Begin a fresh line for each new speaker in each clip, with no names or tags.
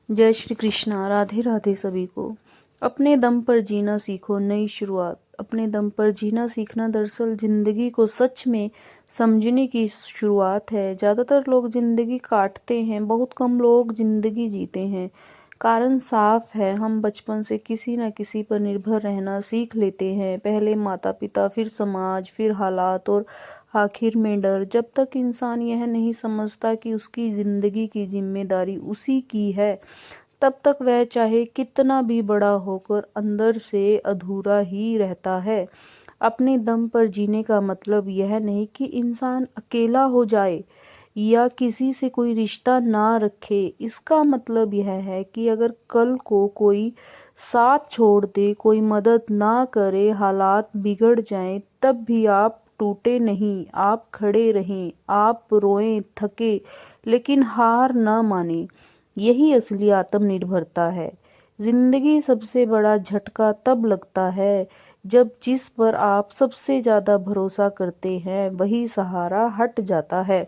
जय श्री कृष्णा। राधे राधे सभी को। अपने दम पर जीना सीखो, नई शुरुआत। अपने दम पर जीना सीखना दरअसल जिंदगी को सच में समझने की शुरुआत है। ज़्यादातर लोग जिंदगी काटते हैं, बहुत कम लोग जिंदगी जीते हैं। कारण साफ है, हम बचपन से किसी न किसी पर निर्भर रहना सीख लेते हैं। पहले माता पिता, फिर समाज, फिर हालात और आखिर में डर। जब तक इंसान यह नहीं समझता कि उसकी जिंदगी की जिम्मेदारी उसी की है, तब तक वह चाहे कितना भी बड़ा होकर अंदर से अधूरा ही रहता है। अपने दम पर जीने का मतलब यह नहीं कि इंसान अकेला हो जाए या किसी से कोई रिश्ता ना रखे। इसका मतलब यह है कि अगर कल को कोई साथ छोड़ दे, कोई मदद ना करे, हालात बिगड़ जाएं, तब भी आप टूटे नहीं, आप खड़े रहें, आप रोएं, थके, लेकिन हार ना माने। यही असली आत्मनिर्भरता है। जिंदगी सबसे बड़ा झटका तब लगता है जब जिस पर आप सबसे ज्यादा भरोसा करते हैं वही सहारा हट जाता है।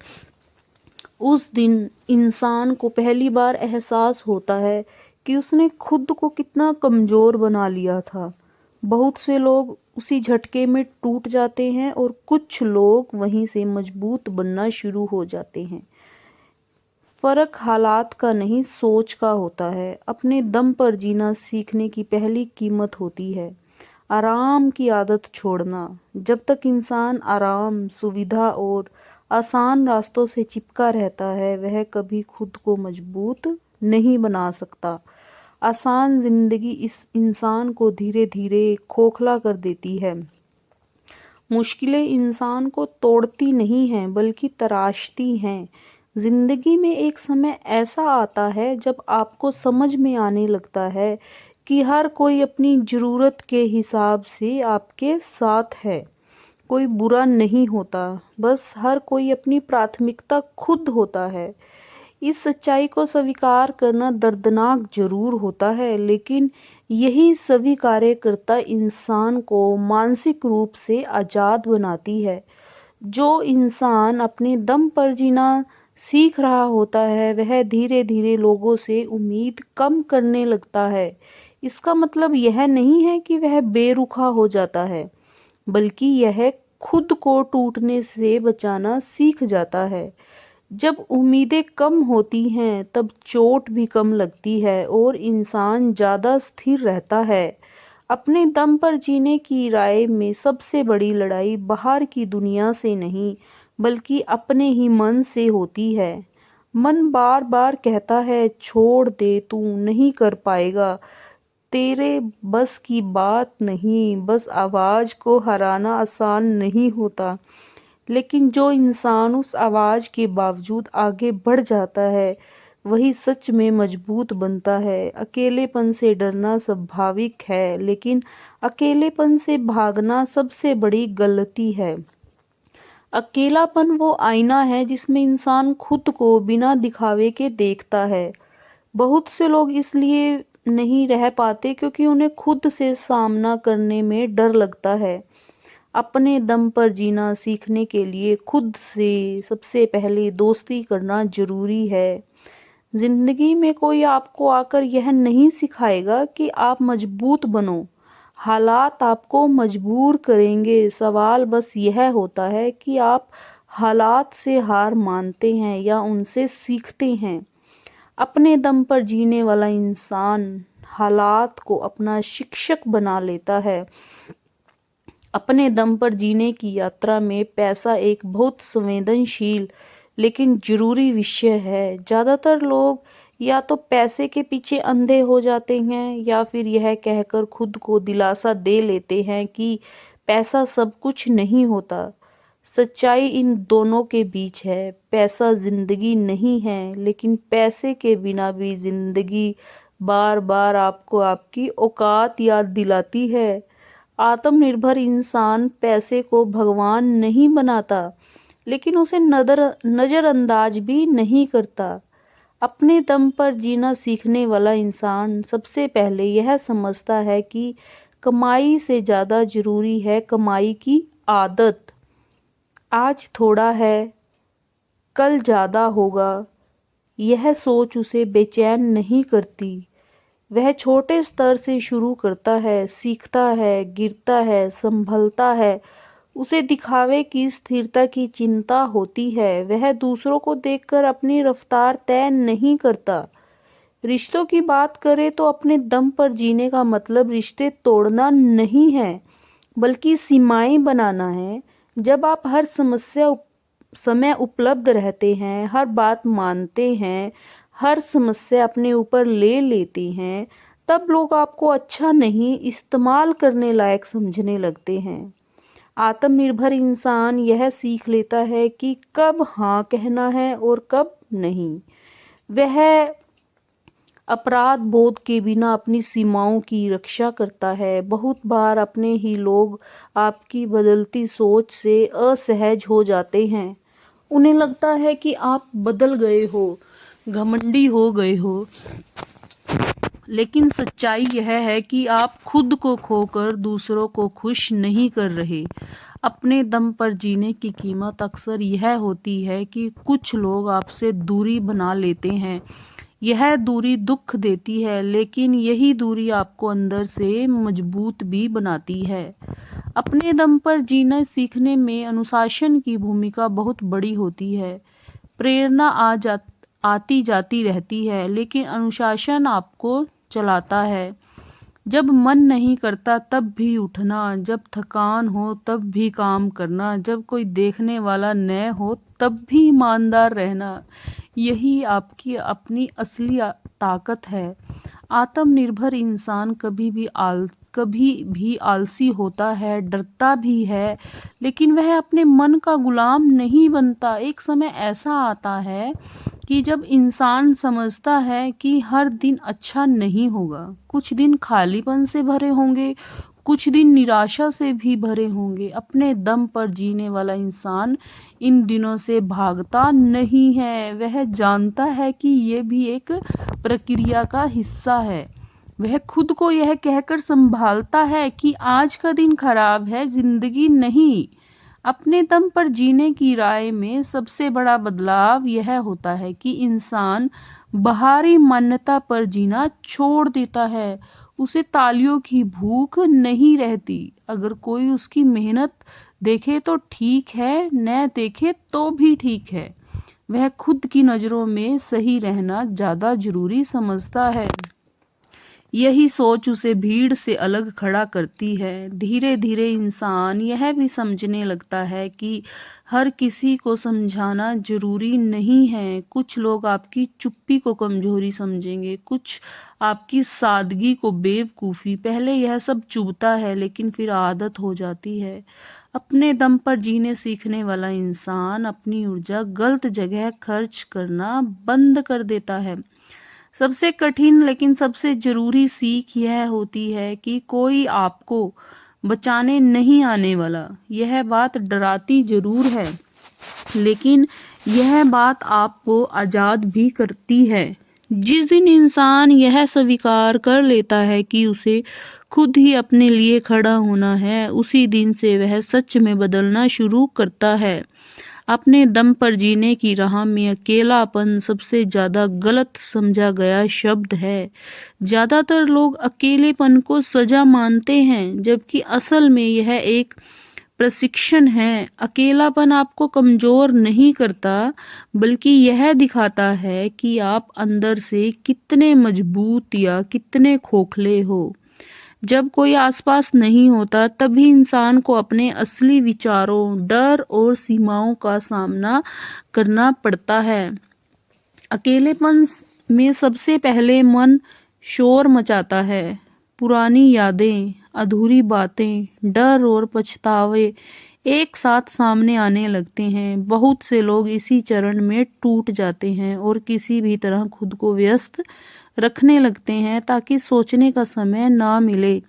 उस दिन इंसान को पहली बार एहसास होता है कि उसने खुद को कितना कमजोर बना लिया था। बहुत से लोग उसी झटके में टूट जाते हैं और कुछ लोग वहीं से मजबूत बनना शुरू हो जाते हैं। फर्क हालात का नहीं, सोच का होता है। अपने दम पर जीना सीखने की पहली कीमत होती है आराम की आदत छोड़ना। जब तक इंसान आराम, सुविधा और आसान रास्तों से चिपका रहता है, वह कभी खुद को मजबूत नहीं बना सकता। आसान जिंदगी इस इंसान को धीरे धीरे खोखला कर देती है। मुश्किलें इंसान को तोड़ती नहीं हैं, बल्कि तराशती हैं। जिंदगी में एक समय ऐसा आता है जब आपको समझ में आने लगता है कि हर कोई अपनी जरूरत के हिसाब से आपके साथ है। कोई बुरा नहीं होता, बस हर कोई अपनी प्राथमिकता खुद होता है। इस सच्चाई को स्वीकार करना दर्दनाक जरूर होता है, लेकिन यही स्वीकार्यता इंसान को मानसिक रूप से आजाद बनाती है। जो इंसान अपने दम पर जीना सीख रहा होता है, वह धीरे धीरे लोगों से उम्मीद कम करने लगता है। इसका मतलब यह नहीं है कि वह बेरुखा हो जाता है, बल्कि यह खुद को टूटने से बचाना सीख जाता है। जब उम्मीदें कम होती हैं, तब चोट भी कम लगती है और इंसान ज्यादा स्थिर रहता है। अपने दम पर जीने की राय में सबसे बड़ी लड़ाई बाहर की दुनिया से नहीं, बल्कि अपने ही मन से होती है। मन बार बार कहता है, छोड़ दे, तू नहीं कर पाएगा, तेरे बस की बात नहीं। बस आवाज को हराना आसान नहीं होता, लेकिन जो इंसान उस आवाज के बावजूद आगे बढ़ जाता है, वही सच में मजबूत बनता है। अकेलेपन से डरना स्वाभाविक है, लेकिन अकेलेपन से भागना सबसे बड़ी गलती है। अकेलापन वो आईना है जिसमें इंसान खुद को बिना दिखावे के देखता है। बहुत से लोग इसलिए नहीं रह पाते क्योंकि उन्हें खुद से सामना करने में डर लगता है। अपने दम पर जीना सीखने के लिए खुद से सबसे पहले दोस्ती करना जरूरी है। जिंदगी में कोई आपको आकर यह नहीं सिखाएगा कि आप मजबूत बनो। हालात आपको मजबूर करेंगे। सवाल बस यह होता है कि आप हालात से हार मानते हैं या उनसे सीखते हैं। अपने दम पर जीने वाला इंसान हालात को अपना शिक्षक बना लेता है। अपने दम पर जीने की यात्रा में पैसा एक बहुत संवेदनशील लेकिन जरूरी विषय है। ज्यादातर लोग या तो पैसे के पीछे अंधे हो जाते हैं या फिर यह कहकर खुद को दिलासा दे लेते हैं कि पैसा सब कुछ नहीं होता। सच्चाई इन दोनों के बीच है। पैसा जिंदगी नहीं है, लेकिन पैसे के बिना भी जिंदगी बार बार आपको आपकी औकात याद दिलाती है। आत्मनिर्भर इंसान पैसे को भगवान नहीं बनाता, लेकिन उसे नजरअंदाज भी नहीं करता। अपने दम पर जीना सीखने वाला इंसान सबसे पहले यह समझता है कि कमाई से ज्यादा जरूरी है कमाई की आदत। आज थोड़ा है, कल ज्यादा होगा। यह सोच उसे बेचैन नहीं करती। वह छोटे स्तर से शुरू करता है, सीखता है, गिरता है, संभलता है। उसे दिखावे की स्थिरता की चिंता होती है। वह दूसरों को देखकर अपनी रफ्तार तय नहीं करता। रिश्तों की बात करें तो अपने दम पर जीने का मतलब रिश्ते तोड़ना नहीं है, बल्कि सीमाएं बनाना है। जब आप हर समय उपलब्ध रहते हैं, हर बात मानते हैं, हर समस्या अपने ऊपर ले लेते हैं, तब लोग आपको अच्छा नहीं, इस्तेमाल करने लायक समझने लगते हैं। आत्मनिर्भर इंसान यह सीख लेता है कि कब हाँ कहना है और कब नहीं। वह अपराध बोध के बिना अपनी सीमाओं की रक्षा करता है। बहुत बार अपने ही लोग आपकी बदलती सोच से असहज हो जाते हैं। उन्हें लगता है कि आप बदल गए हो, घमंडी हो गए हो। लेकिन सच्चाई यह है कि आप खुद को खोकर दूसरों को खुश नहीं कर रहे। अपने दम पर जीने की कीमत अक्सर यह होती है कि कुछ लोग आपसे दूरी बना लेते हैं। यह दूरी दुख देती है, लेकिन यही दूरी आपको अंदर से मजबूत भी बनाती है। अपने दम पर जीना सीखने में अनुशासन की भूमिका बहुत बड़ी होती है। प्रेरणा आती जाती रहती है, लेकिन अनुशासन आपको चलाता है। जब मन नहीं करता तब भी उठना, जब थकान हो तब भी काम करना, जब कोई देखने वाला न हो तब भी ईमानदार रहना, यही आपकी अपनी असली ताकत है। आत्मनिर्भर इंसान कभी भी आलसी होता है, डरता भी है, लेकिन वह अपने मन का गुलाम नहीं बनता। एक समय ऐसा आता है कि जब इंसान समझता है कि हर दिन अच्छा नहीं होगा, कुछ दिन खालीपन से भरे होंगे, कुछ दिन निराशा से भी भरे होंगे। अपने दम पर जीने वाला इंसान इन दिनों से भागता नहीं है। वह जानता है कि ये भी एक प्रक्रिया का हिस्सा है। वह खुद को यह कहकर संभालता है कि आज का दिन खराब है, जिंदगी नहीं। अपने दम पर जीने की राय में सबसे बड़ा बदलाव यह होता है कि इंसान बाहरी मान्यता पर जीना छोड़ देता है। उसे तालियों की भूख नहीं रहती। अगर कोई उसकी मेहनत देखे तो ठीक है, न देखे तो भी ठीक है। वह खुद की नज़रों में सही रहना ज़्यादा जरूरी समझता है। यही सोच उसे भीड़ से अलग खड़ा करती है। धीरे धीरे इंसान यह भी समझने लगता है कि हर किसी को समझाना जरूरी नहीं है। कुछ लोग आपकी चुप्पी को कमजोरी समझेंगे, कुछ आपकी सादगी को बेवकूफ़ी। पहले यह सब चुभता है, लेकिन फिर आदत हो जाती है। अपने दम पर जीने सीखने वाला इंसान अपनी ऊर्जा गलत जगह खर्च करना बंद कर देता है। सबसे कठिन लेकिन सबसे जरूरी सीख यह होती है कि कोई आपको बचाने नहीं आने वाला। यह बात डराती जरूर है, लेकिन यह बात आपको आज़ाद भी करती है। जिस दिन इंसान यह स्वीकार कर लेता है कि उसे खुद ही अपने लिए खड़ा होना है, उसी दिन से वह सच में बदलना शुरू करता है। अपने दम पर जीने की राह में अकेलापन सबसे ज्यादा गलत समझा गया शब्द है। ज्यादातर लोग अकेलेपन को सजा मानते हैं, जबकि असल में यह एक प्रशिक्षण है। अकेलापन आपको कमजोर नहीं करता, बल्कि यह दिखाता है कि आप अंदर से कितने मजबूत या कितने खोखले हो। जब कोई आसपास नहीं होता, तभी इंसान को अपने असली विचारों, डर और सीमाओं का सामना करना पड़ता है। अकेलेपन में सबसे पहले मन शोर मचाता है। पुरानी यादें, अधूरी बातें, डर और पछतावे एक साथ सामने आने लगते हैं। बहुत से लोग इसी चरण में टूट जाते हैं और किसी भी तरह खुद को व्यस्त रखने लगते हैं ताकि सोचने का समय ना मिले।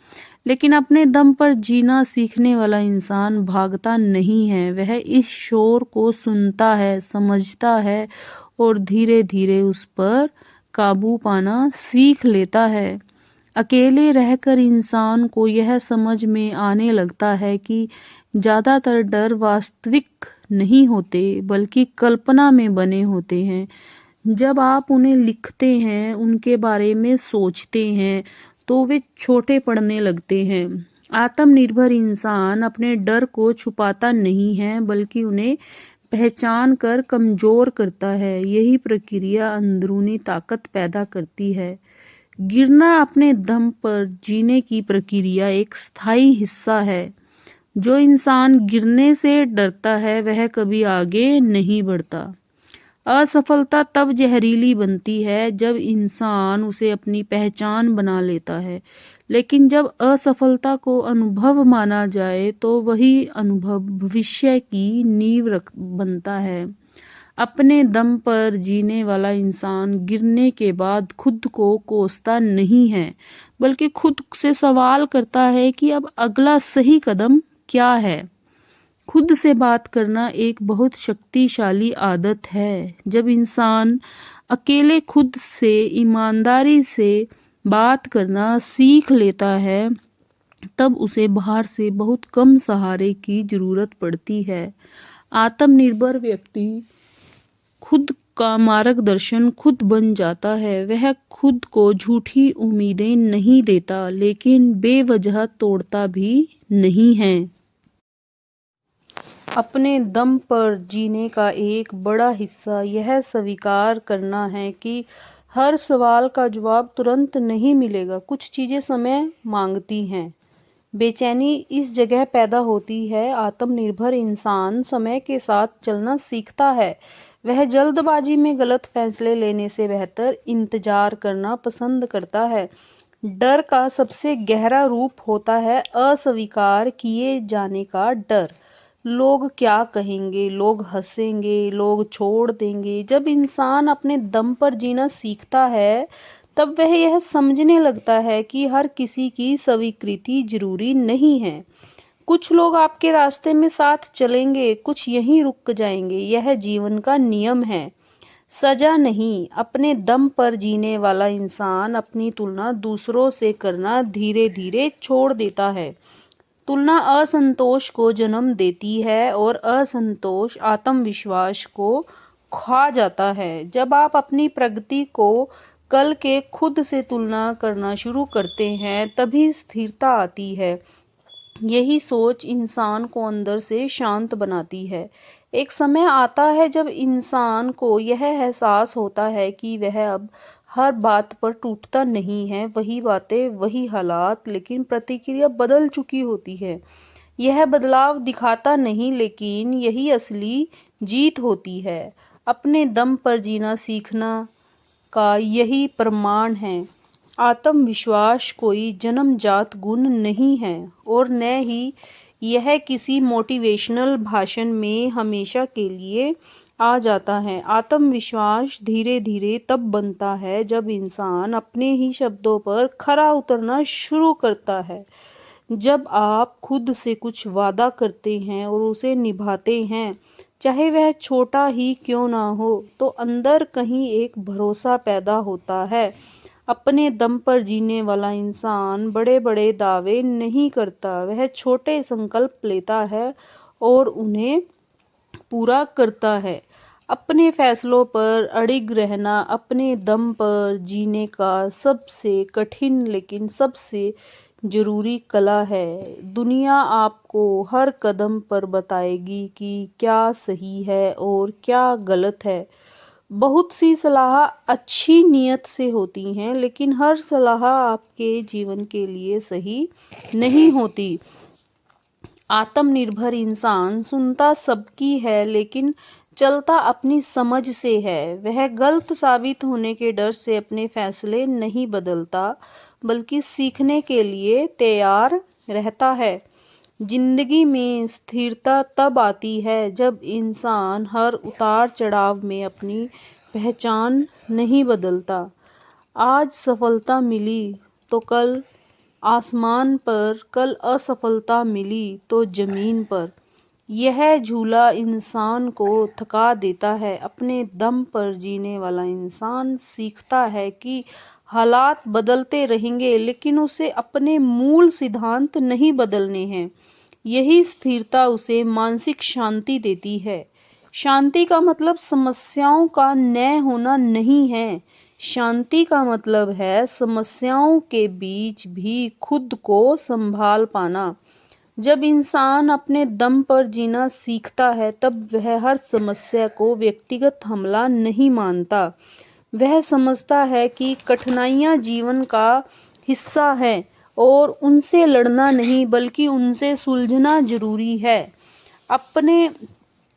लेकिन अपने दम पर जीना सीखने वाला इंसान भागता नहीं है। वह इस शोर को सुनता है, समझता है और धीरे धीरे उस पर काबू पाना सीख लेता है। अकेले रहकर इंसान को यह समझ में आने लगता है कि ज़्यादातर डर वास्तविक नहीं होते, बल्कि कल्पना में बने होते हैं। जब आप उन्हें लिखते हैं, उनके बारे में सोचते हैं, तो वे छोटे पड़ने लगते हैं। आत्मनिर्भर इंसान अपने डर को छुपाता नहीं है, बल्कि उन्हें पहचान कर कमजोर करता है। यही प्रक्रिया अंदरूनी ताकत पैदा करती है। गिरना अपने दम पर जीने की प्रक्रिया एक स्थायी हिस्सा है। जो इंसान गिरने से डरता है, वह कभी आगे नहीं बढ़ता। असफलता तब जहरीली बनती है जब इंसान उसे अपनी पहचान बना लेता है, लेकिन जब असफलता को अनुभव माना जाए तो वही अनुभव भविष्य की नींव बनता है। अपने दम पर जीने वाला इंसान गिरने के बाद खुद को कोसता नहीं है, बल्कि खुद से सवाल करता है कि अब अगला सही कदम क्या है। खुद से बात करना एक बहुत शक्तिशाली आदत है। जब इंसान अकेले खुद से ईमानदारी से बात करना सीख लेता है, तब उसे बाहर से बहुत कम सहारे की जरूरत पड़ती है। आत्मनिर्भर व्यक्ति खुद का मार्गदर्शन खुद बन जाता है। वह खुद को झूठी उम्मीदें नहीं देता, लेकिन बेवजह तोड़ता भी नहीं है। अपने दम पर जीने का एक बड़ा हिस्सा यह स्वीकार करना है कि हर सवाल का जवाब तुरंत नहीं मिलेगा। कुछ चीज़ें समय मांगती हैं। बेचैनी इस जगह पैदा होती है। आत्मनिर्भर इंसान समय के साथ चलना सीखता है। वह जल्दबाजी में गलत फैसले लेने से बेहतर इंतजार करना पसंद करता है। डर का सबसे गहरा रूप होता है अस्वीकार किए जाने का डर। लोग क्या कहेंगे, लोग हंसेंगे, लोग छोड़ देंगे। जब इंसान अपने दम पर जीना सीखता है, तब वह यह समझने लगता है कि हर किसी की स्वीकृति जरूरी नहीं है। कुछ लोग आपके रास्ते में साथ चलेंगे, कुछ यहीं रुक जाएंगे। यह जीवन का नियम है, सजा नहीं। अपने दम पर जीने वाला इंसान अपनी तुलना दूसरों से करना धीरे धीरे छोड़ देता है। तुलना असंतोष को जन्म देती है और असंतोष आत्मविश्वास को खा जाता है। जब आप अपनी प्रगति को कल के खुद से तुलना करना शुरू करते हैं, तभी स्थिरता आती है। यही सोच इंसान को अंदर से शांत बनाती है। एक समय आता है जब इंसान को यह एहसास होता है कि वह अब हर बात पर टूटता नहीं है। वही बातें, वही हालात, लेकिन प्रतिक्रिया बदल चुकी होती है। यह बदलाव दिखाता नहीं, लेकिन यही असली जीत होती है। अपने दम पर जीना सीखना का यही प्रमाण है। आत्मविश्वास कोई जन्मजात गुण नहीं है, और न ही यह किसी मोटिवेशनल भाषण में हमेशा के लिए आ जाता है। आत्मविश्वास धीरे धीरे तब बनता है जब इंसान अपने ही शब्दों पर खरा उतरना शुरू करता है। जब आप खुद से कुछ वादा करते हैं और उसे निभाते हैं, चाहे वह छोटा ही क्यों ना हो, तो अंदर कहीं एक भरोसा पैदा होता है। अपने दम पर जीने वाला इंसान बड़े बड़े दावे नहीं करता। वह छोटे संकल्प लेता है और उन्हें पूरा करता है। अपने फैसलों पर अड़िग रहना अपने दम पर जीने का सबसे कठिन लेकिन सबसे जरूरी कला है। दुनिया आपको हर कदम पर बताएगी कि क्या सही है और क्या गलत है। बहुत सी सलाह अच्छी नीयत से होती हैं, लेकिन हर सलाह आपके जीवन के लिए सही नहीं होती। आत्मनिर्भर इंसान सुनता सबकी है, लेकिन चलता अपनी समझ से है। वह गलत साबित होने के डर से अपने फैसले नहीं बदलता, बल्कि सीखने के लिए तैयार रहता है। जिंदगी में स्थिरता तब आती है जब इंसान हर उतार चढ़ाव में अपनी पहचान नहीं बदलता। आज सफलता मिली तो कल आसमान पर, कल असफलता मिली तो जमीन पर। यह झूला इंसान को थका देता है। अपने दम पर जीने वाला इंसान सीखता है कि हालात बदलते रहेंगे, लेकिन उसे अपने मूल सिद्धांत नहीं बदलने हैं। यही स्थिरता उसे मानसिक शांति देती है। शांति का मतलब समस्याओं का न होना नहीं है। शांति का मतलब है समस्याओं के बीच भी खुद को संभाल पाना। जब इंसान अपने दम पर जीना सीखता है तब वह हर समस्या को व्यक्तिगत हमला नहीं मानता। वह समझता है कि कठिनाइयां जीवन का हिस्सा है और उनसे लड़ना नहीं बल्कि उनसे सुलझना जरूरी है। अपने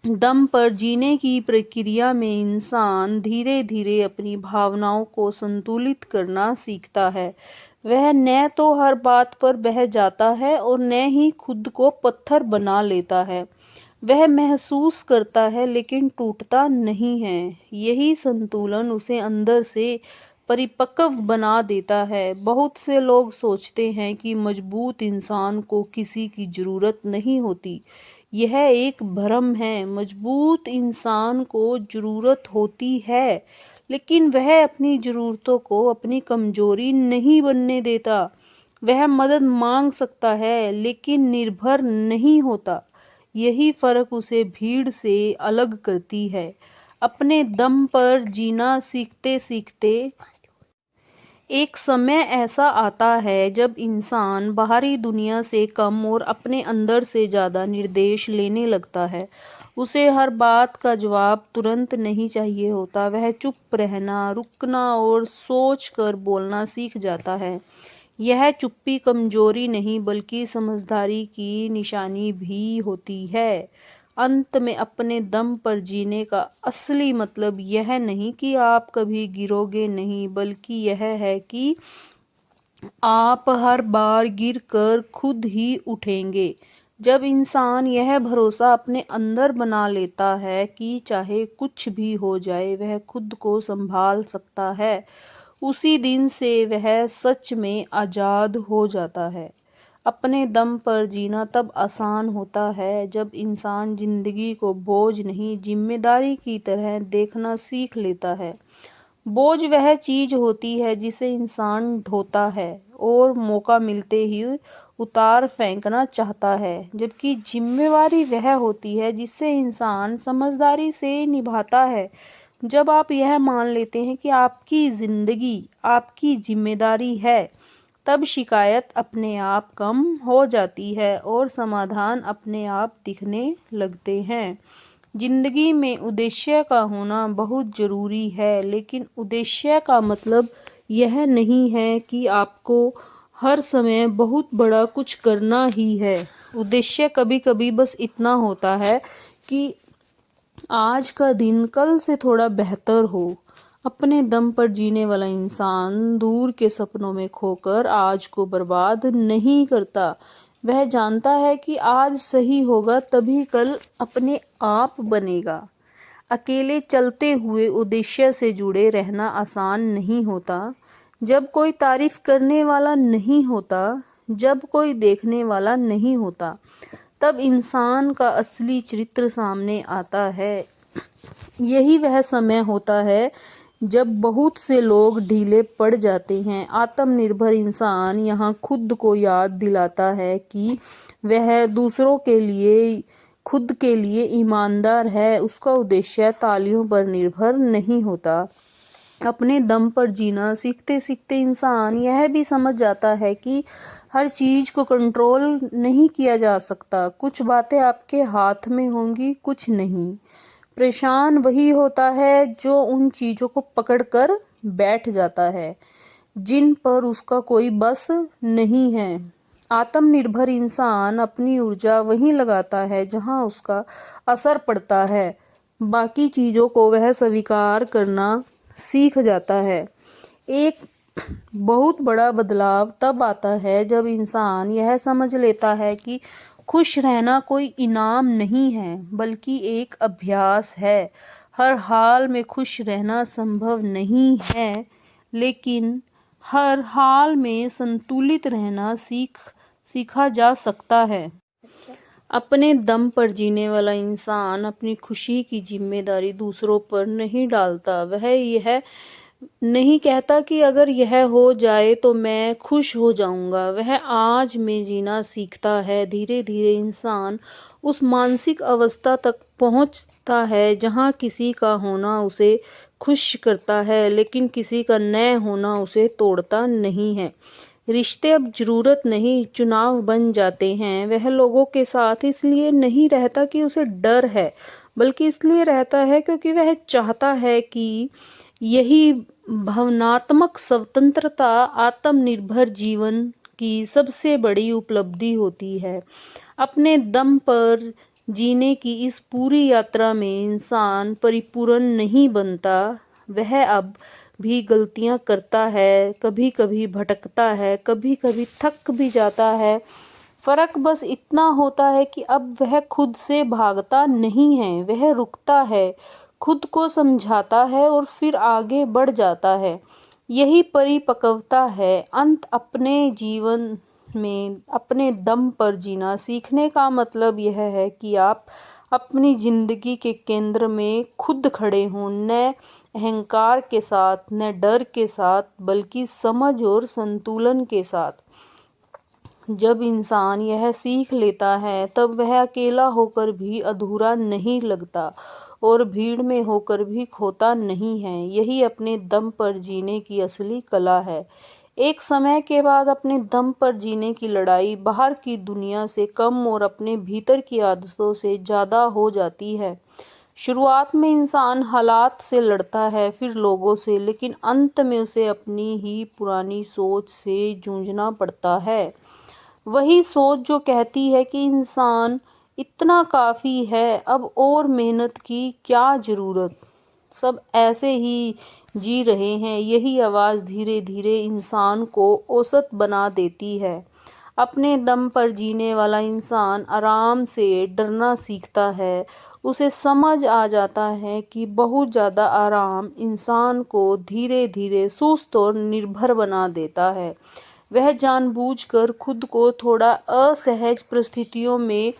दम पर जीने की प्रक्रिया में इंसान धीरे धीरे अपनी भावनाओं को संतुलित करना सीखता है। वह न तो हर बात पर बह जाता है और न ही खुद को पत्थर बना लेता है। वह महसूस करता है लेकिन टूटता नहीं है। यही संतुलन उसे अंदर से परिपक्व बना देता है। बहुत से लोग सोचते हैं कि मजबूत इंसान को किसी की जरूरत नहीं होती। यह एक भ्रम है। मजबूत इंसान को जरूरत होती है, लेकिन वह अपनी जरूरतों को अपनी कमजोरी नहीं बनने देता। वह मदद मांग सकता है लेकिन निर्भर नहीं होता। यही फर्क उसे भीड़ से अलग करती है। अपने दम पर जीना सीखते सीखते एक समय ऐसा आता है जब इंसान बाहरी दुनिया से कम और अपने अंदर से ज़्यादा निर्देश लेने लगता है। उसे हर बात का जवाब तुरंत नहीं चाहिए होता। वह चुप रहना, रुकना और सोच कर बोलना सीख जाता है। यह चुप्पी कमजोरी नहीं बल्कि समझदारी की निशानी भी होती है। अंत में अपने दम पर जीने का असली मतलब यह नहीं कि आप कभी गिरोगे नहीं, बल्कि यह है कि आप हर बार गिरकर खुद ही उठेंगे। जब इंसान यह भरोसा अपने अंदर बना लेता है कि चाहे कुछ भी हो जाए वह खुद को संभाल सकता है, उसी दिन से वह सच में आजाद हो जाता है। अपने दम पर जीना तब आसान होता है जब इंसान जिंदगी को बोझ नहीं, जिम्मेदारी की तरह देखना सीख लेता है। बोझ वह चीज होती है जिसे इंसान ढोता है और मौका मिलते ही उतार फेंकना चाहता है, जबकि जिम्मेवारी वह होती है जिसे इंसान समझदारी से निभाता है। जब आप यह मान लेते हैं कि आपकी जिंदगी आपकी जिम्मेदारी है, तब शिकायत अपने आप कम हो जाती है और समाधान अपने आप दिखने लगते हैं। जिंदगी में उद्देश्य का होना बहुत जरूरी है, लेकिन उद्देश्य का मतलब यह नहीं है कि आपको हर समय बहुत बड़ा कुछ करना ही है। उद्देश्य कभी कभी बस इतना होता है कि आज का दिन कल से थोड़ा बेहतर हो। अपने दम पर जीने वाला इंसान दूर के सपनों में खोकर आज को बर्बाद नहीं करता। वह जानता है कि आज सही होगा तभी कल अपने आप बनेगा। अकेले चलते हुए उद्देश्य से जुड़े रहना आसान नहीं होता। जब कोई तारीफ करने वाला नहीं होता, जब कोई देखने वाला नहीं होता, तब इंसान का असली चरित्र सामने आता है। यही वह समय होता है जब बहुत से लोग ढीले पड़ जाते हैं। आत्मनिर्भर इंसान यहाँ खुद को याद दिलाता है कि वह दूसरों के लिए खुद के लिए ईमानदार है। उसका उद्देश्य तालियों पर निर्भर नहीं होता। अपने दम पर जीना सीखते सीखते इंसान यह भी समझ जाता है कि हर चीज को कंट्रोल नहीं किया जा सकता। कुछ बातें आपके हाथ में होंगी, कुछ नहीं। परेशान वही होता है जो उन चीजों को पकड़कर बैठ जाता है जिन पर उसका कोई बस नहीं है। आत्मनिर्भर इंसान अपनी ऊर्जा वहीं लगाता है जहां उसका असर पड़ता है। बाकी चीजों को वह स्वीकार करना सीख जाता है। एक बहुत बड़ा बदलाव तब आता है जब इंसान यह समझ लेता है कि खुश रहना कोई इनाम नहीं है, बल्कि एक अभ्यास है। हर हाल में खुश रहना संभव नहीं है, लेकिन हर हाल में संतुलित रहना सीखा जा सकता है। अपने दम पर जीने वाला इंसान अपनी खुशी की जिम्मेदारी दूसरों पर नहीं डालता। नहीं कहता कि अगर यह हो जाए तो मैं खुश हो जाऊंगा। वह आज में जीना सीखता है। धीरे धीरे इंसान उस मानसिक अवस्था तक पहुंचता है जहां किसी का होना उसे खुश करता है, लेकिन किसी का न होना उसे तोड़ता नहीं है। रिश्ते अब जरूरत नहीं, चुनाव बन जाते हैं। वह लोगों के साथ इसलिए नहीं रहता कि उसे डर है, बल्कि इसलिए रहता है क्योंकि वह चाहता है कि यही भावनात्मक स्वतंत्रता आत्मनिर्भर जीवन की सबसे बड़ी उपलब्धि होती है। अपने दम पर जीने की इस पूरी यात्रा में इंसान परिपूर्ण नहीं बनता। वह अब भी गलतियां करता है, कभी कभी भटकता है, कभी कभी थक भी जाता है। फर्क बस इतना होता है कि अब वह खुद से भागता नहीं है, वह रुकता है, खुद को समझाता है और फिर आगे बढ़ जाता है। यही परिपक्वता है। अंत अपने जीवन में अपने दम पर जीना सीखने का मतलब यह है कि आप अपनी जिंदगी के केंद्र में खुद खड़े हों, न अहंकार के साथ, न डर के साथ, बल्कि समझ और संतुलन के साथ। जब इंसान यह सीख लेता है तब वह अकेला होकर भी अधूरा नहीं लगता और भीड़ में होकर भी खोता नहीं है। यही अपने दम पर जीने की असली कला है। एक समय के बाद अपने दम पर जीने की लड़ाई बाहर की दुनिया से कम और अपने भीतर की आदतों से ज़्यादा हो जाती है। शुरुआत में इंसान हालात से लड़ता है, फिर लोगों से, लेकिन अंत में उसे अपनी ही पुरानी सोच से जूझना पड़ता है। वही सोच जो कहती है कि इंसान इतना काफ़ी है, अब और मेहनत की क्या ज़रूरत, सब ऐसे ही जी रहे हैं। यही आवाज़ धीरे धीरे इंसान को औसत बना देती है। अपने दम पर जीने वाला इंसान आराम से डरना सीखता है। उसे समझ आ जाता है कि बहुत ज़्यादा आराम इंसान को धीरे धीरे सुस्त और निर्भर बना देता है। वह जानबूझकर खुद को थोड़ा असहज परिस्थितियों में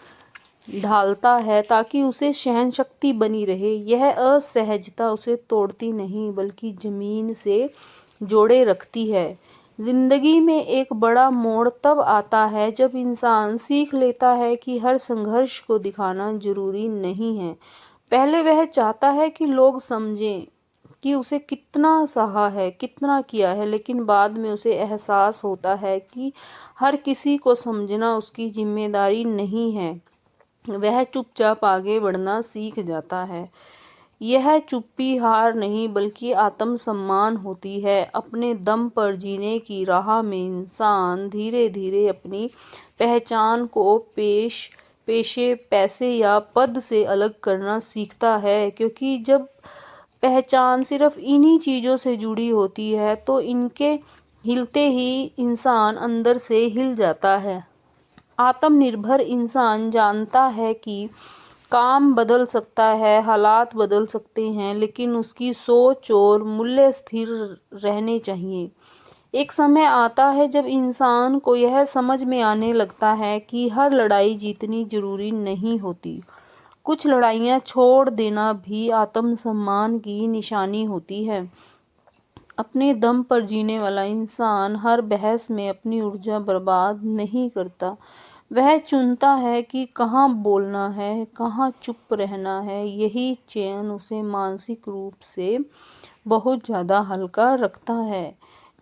ढालता है ताकि उसे सहन शक्ति बनी रहे। यह असहजता उसे तोड़ती नहीं बल्कि जमीन से जोड़े रखती है। जिंदगी में एक बड़ा मोड़ तब आता है जब इंसान सीख लेता है कि हर संघर्ष को दिखाना जरूरी नहीं है। पहले वह चाहता है कि लोग समझें कि उसे कितना सहा है, कितना किया है, लेकिन बाद में उसे एहसास होता है कि हर किसी को समझना उसकी जिम्मेदारी नहीं है। वह चुपचाप आगे बढ़ना सीख जाता है। यह चुप्पी हार नहीं बल्कि आत्मसम्मान होती है। अपने दम पर जीने की राह में इंसान धीरे धीरे अपनी पहचान को पेशे, पैसे या पद से अलग करना सीखता है, क्योंकि जब पहचान सिर्फ इन्हीं चीज़ों से जुड़ी होती है तो इनके हिलते ही इंसान अंदर से हिल जाता है। आत्मनिर्भर इंसान जानता है कि काम बदल सकता है, हालात बदल सकते हैं, लेकिन उसकी सोच और मूल्य स्थिर रहने चाहिए। एक समय आता है जब इंसान को यह समझ में आने लगता है कि हर लड़ाई जीतनी जरूरी नहीं होती। कुछ लड़ाइयाँ छोड़ देना भी आत्मसम्मान की निशानी होती है। अपने दम पर जीने वाला इंसान हर बहस में अपनी ऊर्जा बर्बाद नहीं करता। वह चुनता है कि कहाँ बोलना है, कहाँ चुप रहना है। यही चयन उसे मानसिक रूप से बहुत ज़्यादा हल्का रखता है।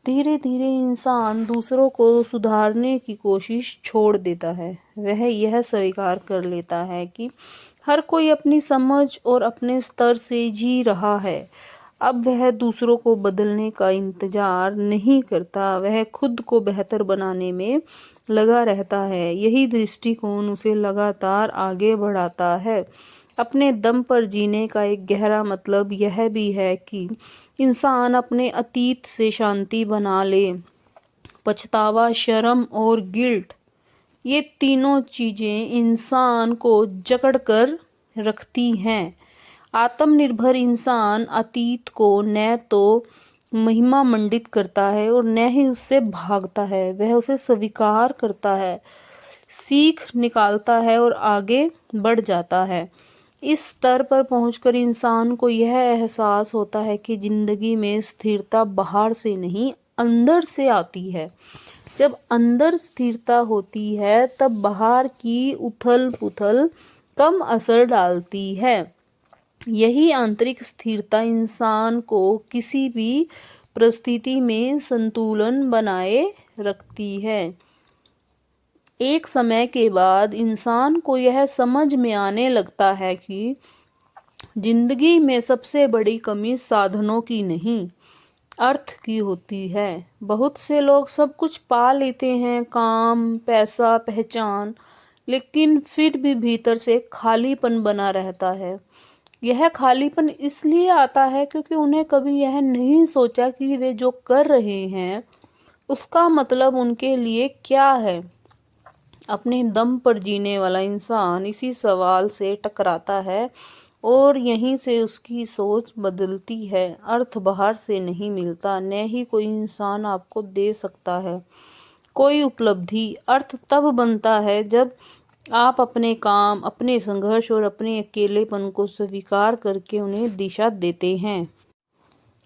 धीरे धीरे इंसान दूसरों को सुधारने की कोशिश छोड़ देता है। वह यह स्वीकार कर लेता है कि हर कोई अपनी समझ और अपने स्तर से जी रहा है। अब वह दूसरों को बदलने का इंतजार नहीं करता, वह खुद को बेहतर बनाने में लगा रहता है। यही दृष्टिकोण उसे लगातार आगे बढ़ाता है। अपने दम पर जीने का एक गहरा मतलब यह भी है कि इंसान अपने अतीत से शांति बना ले। पछतावा, शर्म और गिल्ट, ये तीनों चीजें इंसान को जकड़ कर रखती हैं। आत्मनिर्भर इंसान अतीत को न तो महिमा मंडित करता है और न ही उससे भागता है। वह उसे स्वीकार करता है, सीख निकालता है और आगे बढ़ जाता है। इस स्तर पर पहुंचकर इंसान को यह एहसास होता है कि जिंदगी में स्थिरता बाहर से नहीं, अंदर से आती है। जब अंदर स्थिरता होती है तब बाहर की उथल पुथल कम असर डालती है। यही आंतरिक स्थिरता इंसान को किसी भी परिस्थिति में संतुलन बनाए रखती है। एक समय के बाद इंसान को यह समझ में आने लगता है कि जिंदगी में सबसे बड़ी कमी साधनों की नहीं, अर्थ की होती है। बहुत से लोग सब कुछ पा लेते हैं, काम, पैसा, पहचान, लेकिन फिर भी भीतर से खालीपन बना रहता है। यह खालीपन इसलिए आता है क्योंकि उन्हें कभी यह नहीं सोचा कि वे जो कर रहे हैं उसका मतलब उनके लिए क्या है। अपने दम पर जीने वाला इंसान इसी सवाल से टकराता है और यहीं से उसकी सोच बदलती है। अर्थ बाहर से नहीं मिलता, न ही कोई इंसान आपको दे सकता है। कोई उपलब्धि अर्थ तब बनता है जब आप अपने काम, अपने संघर्ष और अपने अकेलेपन को स्वीकार करके उन्हें दिशा देते हैं।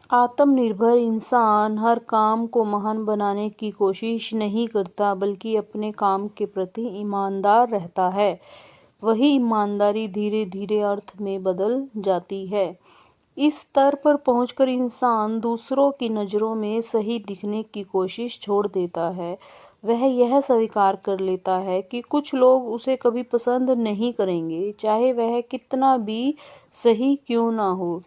आत्मनिर्भर इंसान हर काम को महान बनाने की कोशिश नहीं करता, बल्कि अपने काम के प्रति ईमानदार रहता है। वही ईमानदारी धीरे धीरे अर्थ में बदल जाती है। इस स्तर पर पहुंचकर इंसान दूसरों की नज़रों में सही दिखने की कोशिश छोड़ देता है। वह यह स्वीकार कर लेता है कि कुछ लोग उसे कभी पसंद नहीं करेंगे, चाहे वह कितना भी सही क्यों ना हो।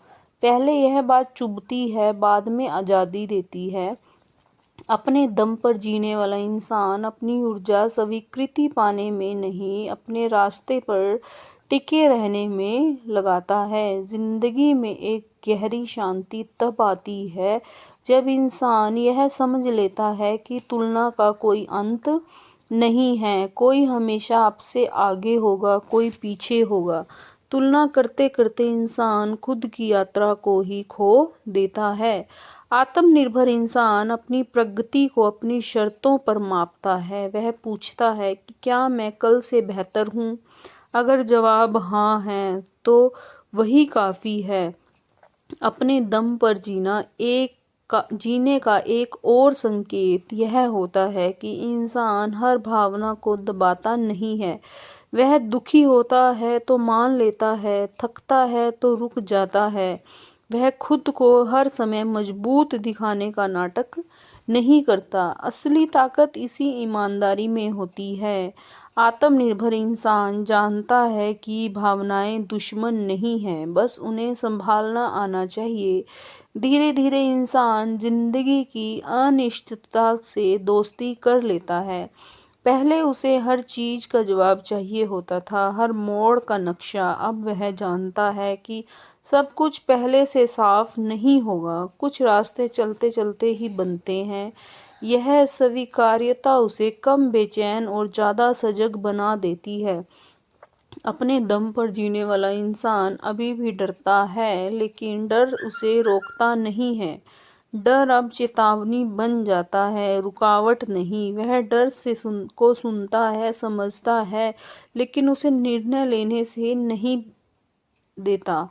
पहले यह बात चुभती है, बाद में आज़ादी देती है। अपने दम पर जीने वाला इंसान अपनी ऊर्जा स्वीकृति पाने में नहीं, अपने रास्ते पर टिके रहने में लगाता है। जिंदगी में एक गहरी शांति तब आती है जब इंसान यह समझ लेता है कि तुलना का कोई अंत नहीं है। कोई हमेशा आपसे आगे होगा, कोई पीछे होगा। तुलना करते करते इंसान खुद की यात्रा को ही खो देता है। आत्मनिर्भर इंसान अपनी प्रगति को अपनी शर्तों पर मापता है। वह पूछता है कि क्या मैं कल से बेहतर हूँ? अगर जवाब हाँ है तो वही काफ़ी है। अपने दम पर जीने का एक और संकेत यह होता है कि इंसान हर भावना को दबाता नहीं है। वह दुखी होता है तो मान लेता है, थकता है तो रुक जाता है। वह खुद को हर समय मजबूत दिखाने का नाटक नहीं करता। असली ताकत इसी ईमानदारी में होती है। आत्मनिर्भर इंसान जानता है कि भावनाएं दुश्मन नहीं हैं, बस उन्हें संभालना आना चाहिए। धीरे धीरे इंसान जिंदगी की अनिश्चितता से दोस्ती कर लेता है। पहले उसे हर चीज का जवाब चाहिए होता था, हर मोड़ का नक्शा। अब वह जानता है कि सब कुछ पहले से साफ नहीं होगा, कुछ रास्ते चलते चलते ही बनते हैं। यह स्वीकार्यता उसे कम बेचैन और ज़्यादा सजग बना देती है। अपने दम पर जीने वाला इंसान अभी भी डरता है, लेकिन डर उसे रोकता नहीं है। डर अब चेतावनी बन जाता है, रुकावट नहीं। वह डर से सुनता है, समझता है, लेकिन उसे निर्णय लेने से नहीं देता।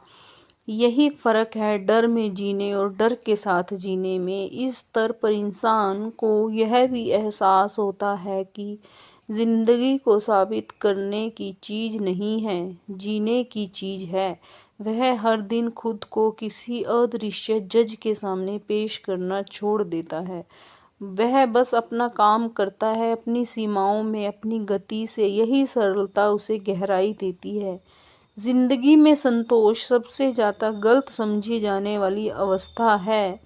यही फर्क है डर में जीने और डर के साथ जीने में। इस स्तर पर इंसान को यह भी एहसास होता है कि जिंदगी को साबित करने की चीज नहीं है, जीने की चीज है। वह हर दिन खुद को किसी अदृश्य जज के सामने पेश करना छोड़ देता है। वह बस अपना काम करता है, अपनी सीमाओं में, अपनी गति से। यही सरलता उसे गहराई देती है। जिंदगी में संतोष सबसे ज़्यादा गलत समझी जाने वाली अवस्था है।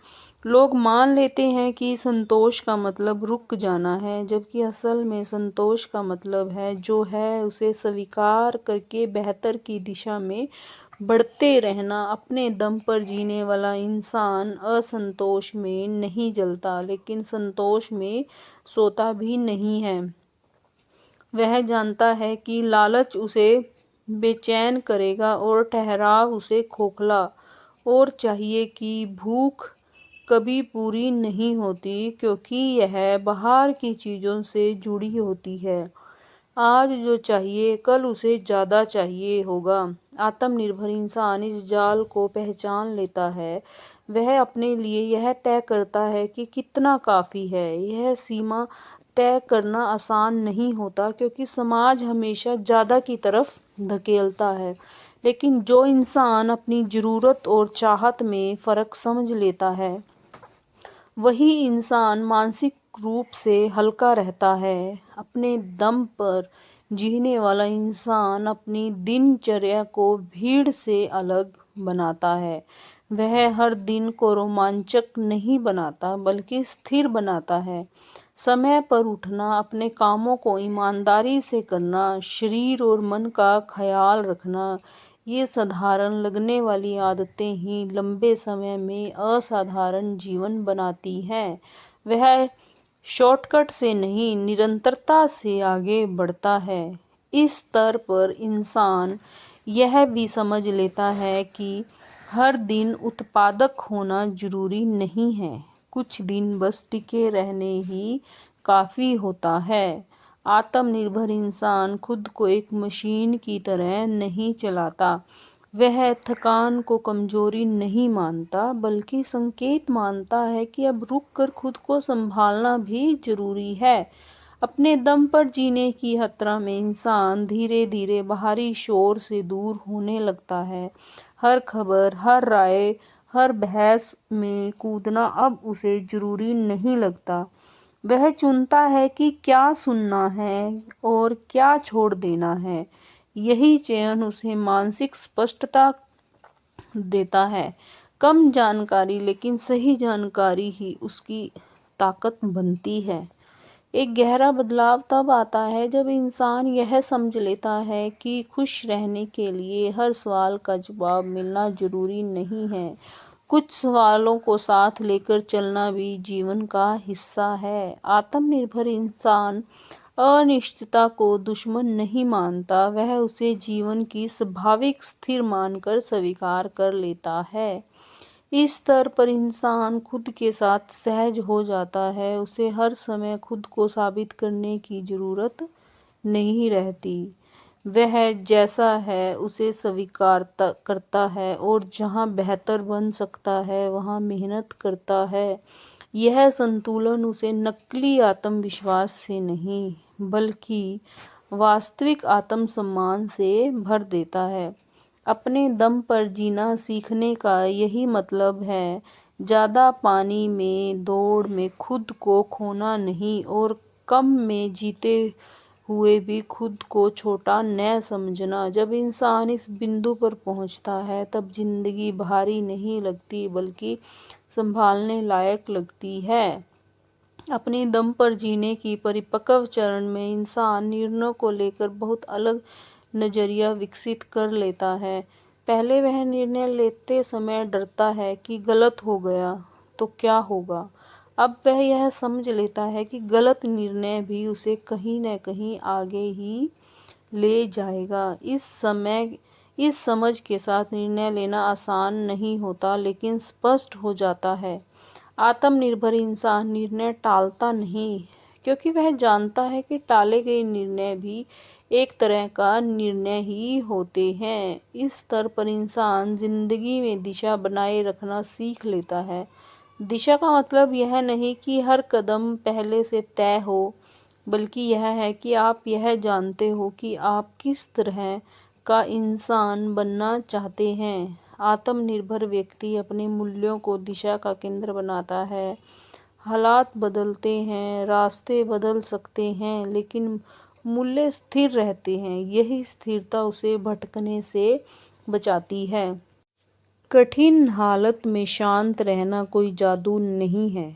लोग मान लेते हैं कि संतोष का मतलब रुक जाना है, जबकि असल में संतोष का मतलब है जो है उसे स्वीकार करके बेहतर की दिशा में बढ़ते रहना। अपने दम पर जीने वाला इंसान असंतोष में नहीं जलता, लेकिन संतोष में सोता भी नहीं है। वह जानता है कि लालच उसे बेचैन करेगा और ठहराव उसे खोखला और चाहिए कि भूख कभी पूरी नहीं होती, क्योंकि यह बाहर की चीज़ों से जुड़ी होती है। आज जो चाहिए कल उसे ज़्यादा चाहिए होगा। आत्मनिर्भर इंसान इस जाल को पहचान लेता है। वह अपने लिए यह तय करता है कि कितना काफ़ी है। यह सीमा तय करना आसान नहीं होता, क्योंकि समाज हमेशा ज़्यादा की तरफ धकेलता है। लेकिन जो इंसान अपनी ज़रूरत और चाहत में फ़र्क समझ लेता है, वही इंसान मानसिक रूप से हल्का रहता है। अपने दम पर जीने वाला इंसान अपनी दिनचर्या को भीड़ से अलग बनाता है। वह हर दिन को रोमांचक नहीं बनाता, बल्कि स्थिर बनाता है। समय पर उठना, अपने कामों को ईमानदारी से करना, शरीर और मन का ख्याल रखना, ये साधारण लगने वाली आदतें ही लंबे समय में असाधारण जीवन बनाती हैं। वह शॉर्टकट से नहीं, निरंतरता से आगे बढ़ता है। इस स्तर पर इंसान यह भी समझ लेता है कि हर दिन उत्पादक होना जरूरी नहीं है। कुछ दिन बस टिके रहने ही काफ़ी होता है। आत्मनिर्भर इंसान खुद को एक मशीन की तरह नहीं चलाता। वह थकान को कमजोरी नहीं मानता, बल्कि संकेत मानता है कि अब रुक कर खुद को संभालना भी जरूरी है। अपने दम पर जीने की यात्रा में इंसान धीरे धीरे बाहरी शोर से दूर होने लगता है। हर खबर, हर राय, हर बहस में कूदना अब उसे जरूरी नहीं लगता। वह चुनता है कि क्या सुनना है और क्या छोड़ देना है। यही चयन उसे मानसिक स्पष्टता देता है। कम जानकारी, लेकिन सही जानकारी ही उसकी ताकत बनती है। एक गहरा बदलाव तब आता है जब इंसान यह समझ लेता है कि खुश रहने के लिए हर सवाल का जवाब मिलना जरूरी नहीं है। कुछ सवालों को साथ लेकर चलना भी जीवन का हिस्सा है। आत्मनिर्भर इंसान अनिश्चितता को दुश्मन नहीं मानता, वह उसे जीवन की स्वाभाविक स्थिर मानकर स्वीकार कर लेता है। इस स्तर पर इंसान खुद के साथ सहज हो जाता है। उसे हर समय खुद को साबित करने की जरूरत नहीं रहती। वह जैसा है उसे स्वीकार करता है, और जहाँ बेहतर बन सकता है वहाँ मेहनत करता है। यह संतुलन उसे नकली आत्मविश्वास से नहीं, बल्कि वास्तविक आत्मसम्मान से भर देता है। अपने दम पर जीना सीखने का यही मतलब है। ज़्यादा पानी में दौड़ में खुद को खोना नहीं, और कम में जीते हुए भी खुद को छोटा न समझना। जब इंसान इस बिंदु पर पहुंचता है, तब जिंदगी भारी नहीं लगती, बल्कि संभालने लायक लगती है। अपने दम पर जीने की परिपक्व चरण में इंसान निर्णयों को लेकर बहुत अलग नजरिया विकसित कर लेता है। पहले वह निर्णय लेते समय डरता है कि गलत हो गया तो क्या होगा। अब वह यह समझ लेता है कि गलत निर्णय भी उसे कहीं न कहीं आगे ही ले जाएगा। इस समझ के साथ निर्णय लेना आसान नहीं होता, लेकिन स्पष्ट हो जाता है। आत्मनिर्भर इंसान निर्णय टालता नहीं, क्योंकि वह जानता है कि टाले गए निर्णय भी एक तरह का निर्णय ही होते हैं। इस स्तर पर इंसान जिंदगी में दिशा बनाए रखना सीख लेता है। दिशा का मतलब यह नहीं कि हर कदम पहले से तय हो, बल्कि यह है कि आप यह जानते हो कि आप किस तरह का इंसान बनना चाहते हैं। आत्मनिर्भर व्यक्ति अपने मूल्यों को दिशा का केंद्र बनाता है। हालात बदलते हैं, रास्ते बदल सकते हैं, लेकिन मूल्य स्थिर रहते हैं। यही स्थिरता उसे भटकने से बचाती है। कठिन हालत में शांत रहना कोई जादू नहीं है,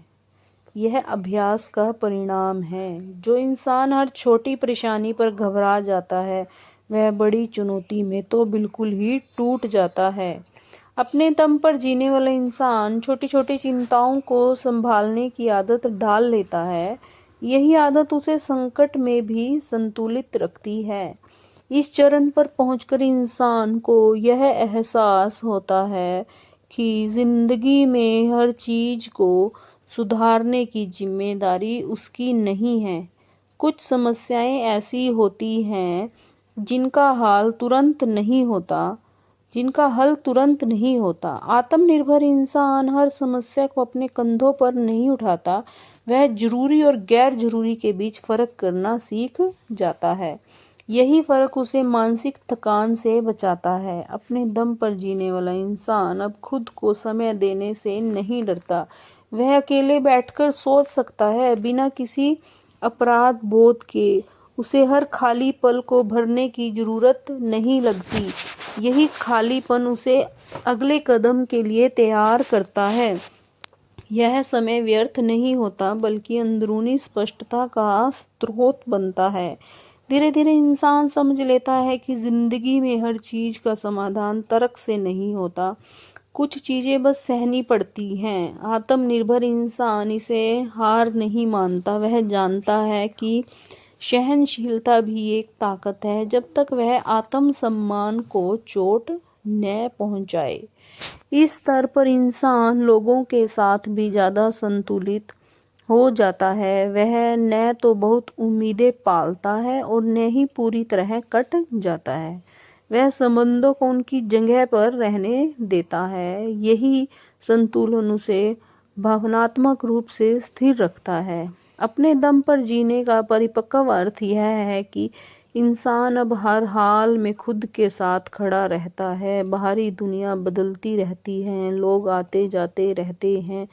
यह अभ्यास का परिणाम है। जो इंसान हर छोटी परेशानी पर घबरा जाता है, वह बड़ी चुनौती में तो बिल्कुल ही टूट जाता है। अपने दम पर जीने वाला इंसान छोटी छोटी चिंताओं को संभालने की आदत डाल लेता है। यही आदत उसे संकट में भी संतुलित रखती है। इस चरण पर पहुंचकर इंसान को यह एहसास होता है कि जिंदगी में हर चीज को सुधारने की जिम्मेदारी उसकी नहीं है। कुछ समस्याएं ऐसी होती हैं जिनका हाल तुरंत नहीं होता, जिनका हल तुरंत नहीं होता। आत्मनिर्भर इंसान हर समस्या को अपने कंधों पर नहीं उठाता, वह जरूरी और गैर जरूरी के बीच फर्क करना सीख जाता है। यही फर्क उसे मानसिक थकान से बचाता है। अपने दम पर जीने वाला इंसान अब खुद को समय देने से नहीं डरता। वह अकेले बैठकर सोच सकता है बिना किसी अपराध बोध के। उसे हर खाली पल को भरने की जरूरत नहीं लगती। यही खालीपन उसे अगले कदम के लिए तैयार करता है। यह समय व्यर्थ नहीं होता बल्कि अंदरूनी स्पष्टता का स्रोत बनता है। धीरे धीरे इंसान समझ लेता है कि जिंदगी में हर चीज का समाधान तर्क से नहीं होता, कुछ चीजें बस सहनी पड़ती हैं। आत्मनिर्भर इंसान इसे हार नहीं मानता। वह जानता है कि सहनशीलता भी एक ताकत है, जब तक वह आत्मसम्मान को चोट न पहुंचाए। इस स्तर पर इंसान लोगों के साथ भी ज्यादा संतुलित हो जाता है। वह न तो बहुत उम्मीदें पालता है और न ही पूरी तरह कट जाता है। वह संबंधों को उनकी जगह पर रहने देता है। यही संतुलन उसे भावनात्मक रूप से स्थिर रखता है। अपने दम पर जीने का परिपक्व अर्थ यह है कि इंसान अब हर हाल में खुद के साथ खड़ा रहता है। बाहरी दुनिया बदलती रहती है, लोग आते जाते रहते हैं,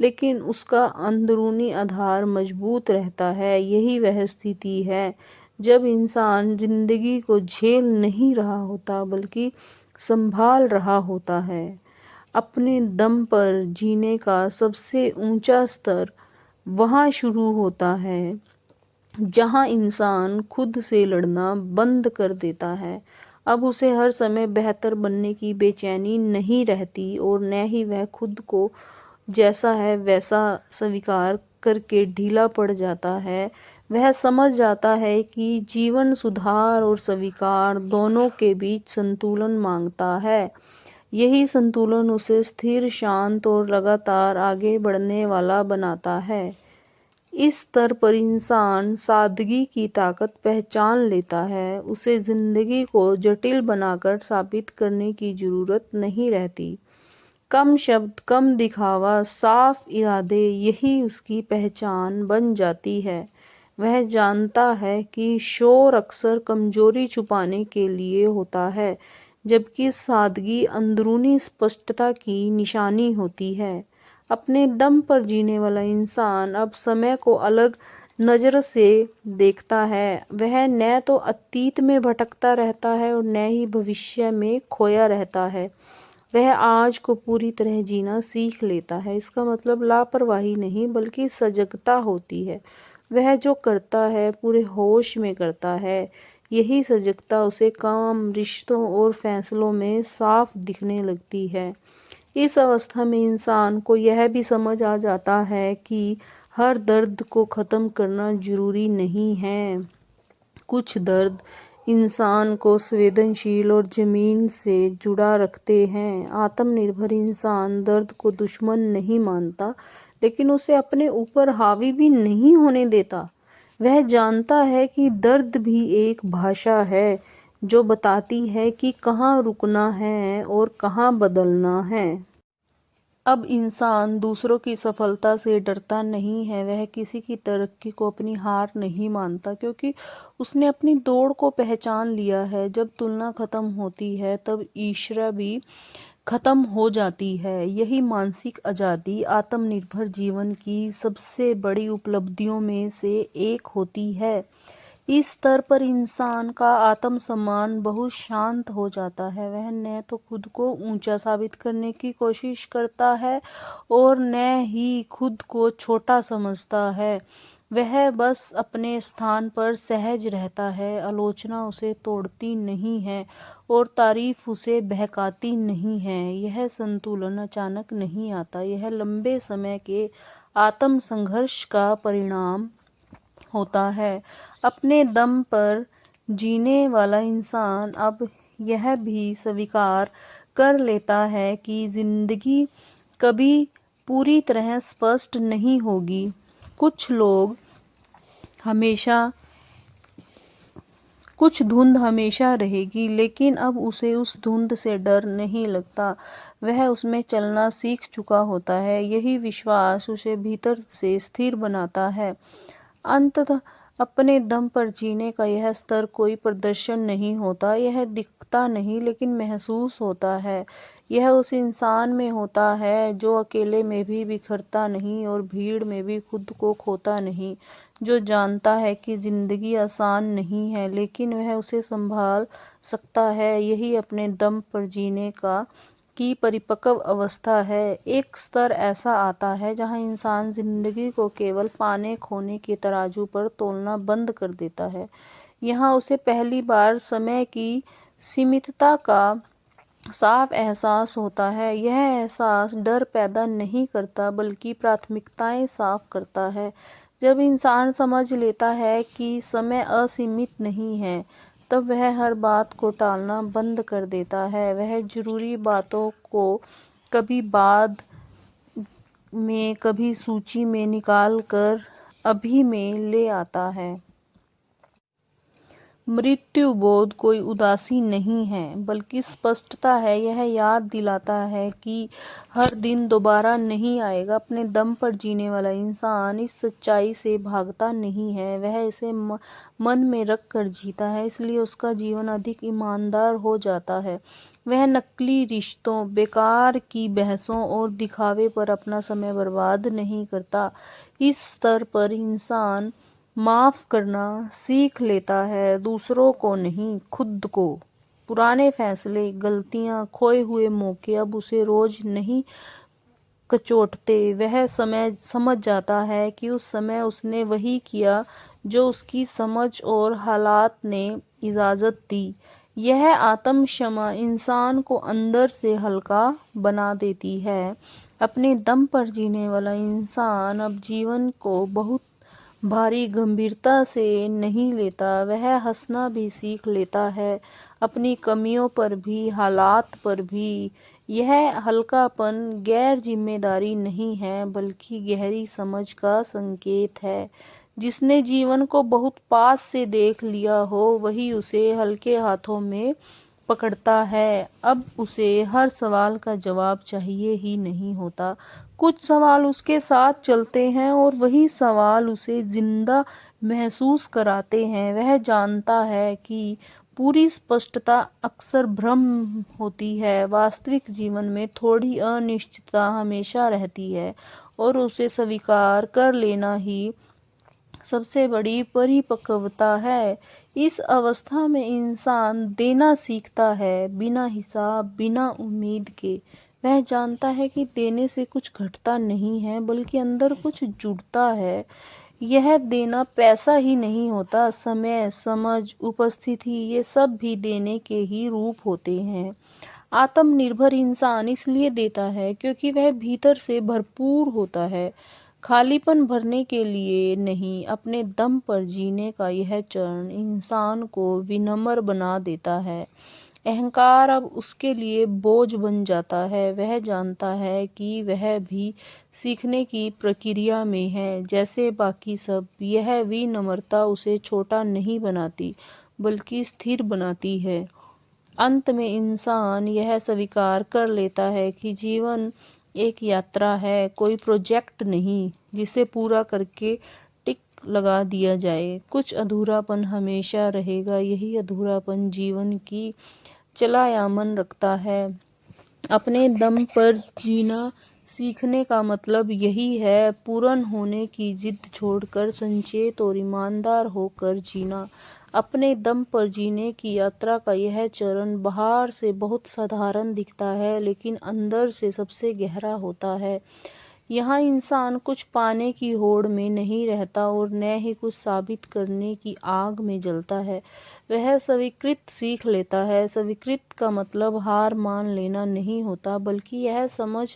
लेकिन उसका अंदरूनी आधार मजबूत रहता है। यही वह स्थिति है जब इंसान जिंदगी को झेल नहीं रहा होता बल्कि संभाल रहा होता है। अपने दम पर जीने का सबसे ऊंचा स्तर वहाँ शुरू होता है जहाँ इंसान खुद से लड़ना बंद कर देता है। अब उसे हर समय बेहतर बनने की बेचैनी नहीं रहती और न ही वह खुद को जैसा है वैसा स्वीकार करके ढीला पड़ जाता है। वह समझ जाता है कि जीवन सुधार और स्वीकार दोनों के बीच संतुलन मांगता है। यही संतुलन उसे स्थिर, शांत और लगातार आगे बढ़ने वाला बनाता है। इस स्तर पर इंसान सादगी की ताकत पहचान लेता है। उसे जिंदगी को जटिल बनाकर साबित करने की जरूरत नहीं रहती। कम शब्द, कम दिखावा, साफ इरादे, यही उसकी पहचान बन जाती है। वह जानता है कि शोर अक्सर कमजोरी छुपाने के लिए होता है, जबकि सादगी अंदरूनी स्पष्टता की निशानी होती है। अपने दम पर जीने वाला इंसान अब समय को अलग नज़र से देखता है। वह न तो अतीत में भटकता रहता है और न ही भविष्य में खोया रहता है। वह आज को पूरी तरह जीना सीख लेता है। इसका मतलब लापरवाही नहीं बल्कि सजगता होती है। वह जो करता है पूरे होश में करता है। यही सजगता उसे काम, रिश्तों और फैसलों में साफ दिखने लगती है। इस अवस्था में इंसान को यह भी समझ आ जाता है कि हर दर्द को ख़त्म करना जरूरी नहीं है। कुछ दर्द इंसान को संवेदनशील और ज़मीन से जुड़ा रखते हैं। आत्मनिर्भर इंसान दर्द को दुश्मन नहीं मानता, लेकिन उसे अपने ऊपर हावी भी नहीं होने देता। वह जानता है कि दर्द भी एक भाषा है जो बताती है कि कहाँ रुकना है और कहाँ बदलना है। अब इंसान दूसरों की सफलता से डरता नहीं है। वह किसी की तरक्की को अपनी हार नहीं मानता, क्योंकि उसने अपनी दौड़ को पहचान लिया है। जब तुलना खत्म होती है तब ईर्ष्या भी खत्म हो जाती है। यही मानसिक आज़ादी आत्मनिर्भर जीवन की सबसे बड़ी उपलब्धियों में से एक होती है। इस स्तर पर इंसान का आत्मसम्मान बहुत शांत हो जाता है। वह न तो खुद को ऊंचा साबित करने की कोशिश करता है और न ही खुद को छोटा समझता है। वह बस अपने स्थान पर सहज रहता है। आलोचना उसे तोड़ती नहीं है और तारीफ उसे बहकाती नहीं है। यह संतुलन अचानक नहीं आता, यह लंबे समय के आत्म संघर्ष का परिणाम होता है। अपने दम पर जीने वाला इंसान अब यह भी स्वीकार कर लेता है कि जिंदगी कभी पूरी तरह स्पष्ट नहीं होगी। कुछ लोग हमेशा कुछ धुंध हमेशा रहेगी, लेकिन अब उसे उस धुंध से डर नहीं लगता। वह उसमें चलना सीख चुका होता है। यही विश्वास उसे भीतर से स्थिर बनाता है। अंततः अपने दम पर जीने का यह स्तर कोई प्रदर्शन नहीं होता। यह दिखता नहीं, लेकिन महसूस होता है। यह उस इंसान में होता है जो अकेले में भी बिखरता नहीं और भीड़ में भी खुद को खोता नहीं, जो जानता है कि जिंदगी आसान नहीं है, लेकिन वह उसे संभाल सकता है। यही अपने दम पर जीने की परिपक्व अवस्था है। एक स्तर ऐसा आता है जहाँ इंसान जिंदगी को केवल पाने खोने के तराजू पर तोलना बंद कर देता है। यहाँ उसे पहली बार समय की सीमितता का साफ एहसास होता है। यह एहसास डर पैदा नहीं करता, बल्कि प्राथमिकताएं साफ करता है। जब इंसान समझ लेता है कि समय असीमित नहीं है, तब वह हर बात को टालना बंद कर देता है। वह जरूरी बातों को कभी बाद में, कभी सूची में निकाल कर अभी में ले आता है। मृत्यु बोध कोई उदासी नहीं है, बल्कि स्पष्टता है। यह याद दिलाता है कि हर दिन दोबारा नहीं आएगा। अपने दम पर जीने वाला इंसान इस सच्चाई से भागता नहीं है, वह इसे मन में रख कर जीता है। इसलिए उसका जीवन अधिक ईमानदार हो जाता है। वह नकली रिश्तों, बेकार की बहसों और दिखावे पर अपना समय बर्बाद नहीं करता। इस स्तर पर इंसान माफ करना सीख लेता है, दूसरों को नहीं, खुद को। पुराने फैसले, गलतियां, खोए हुए मौके अब उसे रोज नहीं कचोटते। वह समय समझ जाता है कि उस समय उसने वही किया जो उसकी समझ और हालात ने इजाजत दी। यह आत्म क्षमा इंसान को अंदर से हल्का बना देती है। अपने दम पर जीने वाला इंसान अब जीवन को बहुत भारी गंभीरता से नहीं लेता। वह हंसना भी सीख लेता है, अपनी कमियों पर भी, हालात पर भी। यह हल्कापन गैर जिम्मेदारी नहीं है, बल्कि गहरी समझ का संकेत है। जिसने जीवन को बहुत पास से देख लिया हो, वही उसे हल्के हाथों में पकड़ता है। अब उसे हर सवाल का जवाब चाहिए ही नहीं होता। कुछ सवाल उसके साथ चलते हैं और वही सवाल उसे जिंदा महसूस कराते हैं। वह जानता है कि पूरी स्पष्टता अक्सर भ्रम होती है। वास्तविक जीवन में थोड़ी अनिश्चितता हमेशा रहती है, और उसे स्वीकार कर लेना ही सबसे बड़ी परिपक्वता है। इस अवस्था में इंसान देना सीखता है, बिना हिसाब, बिना उम्मीद के। वह जानता है कि देने से कुछ घटता नहीं है, बल्कि अंदर कुछ जुड़ता है। यह देना पैसा ही नहीं होता, समय, समझ, उपस्थिति, ये सब भी देने के ही रूप होते हैं। आत्मनिर्भर इंसान इसलिए देता है क्योंकि वह भीतर से भरपूर होता है। खालीपन भरने के लिए नहीं, अपने दम पर जीने का यह चरण इंसान को विनम्र बना देता है। अहंकार अब उसके लिए बोझ बन जाता है। वह जानता है कि वह भी सीखने की प्रक्रिया में है, जैसे बाकी सब। यह विनम्रता उसे छोटा नहीं बनाती, बल्कि स्थिर बनाती है। अंत में इंसान यह स्वीकार कर लेता है कि जीवन एक यात्रा है, कोई प्रोजेक्ट नहीं जिसे पूरा करके टिक लगा दिया जाए। कुछ अधूरापन हमेशा रहेगा। यही अधूरापन जीवन की चलायामन रखता है। अपने दम पर जीना सीखने का मतलब यही है, पूर्ण होने की जिद छोड़कर संचेत और ईमानदार होकर जीना। अपने दम पर जीने की यात्रा का यह चरण बाहर से बहुत साधारण दिखता है, लेकिन अंदर से सबसे गहरा होता है। यहाँ इंसान कुछ पाने की होड़ में नहीं रहता और न ही कुछ साबित करने की आग में जलता है। वह स्वीकृत सीख लेता है। स्वीकृत का मतलब हार मान लेना नहीं होता, बल्कि यह समझ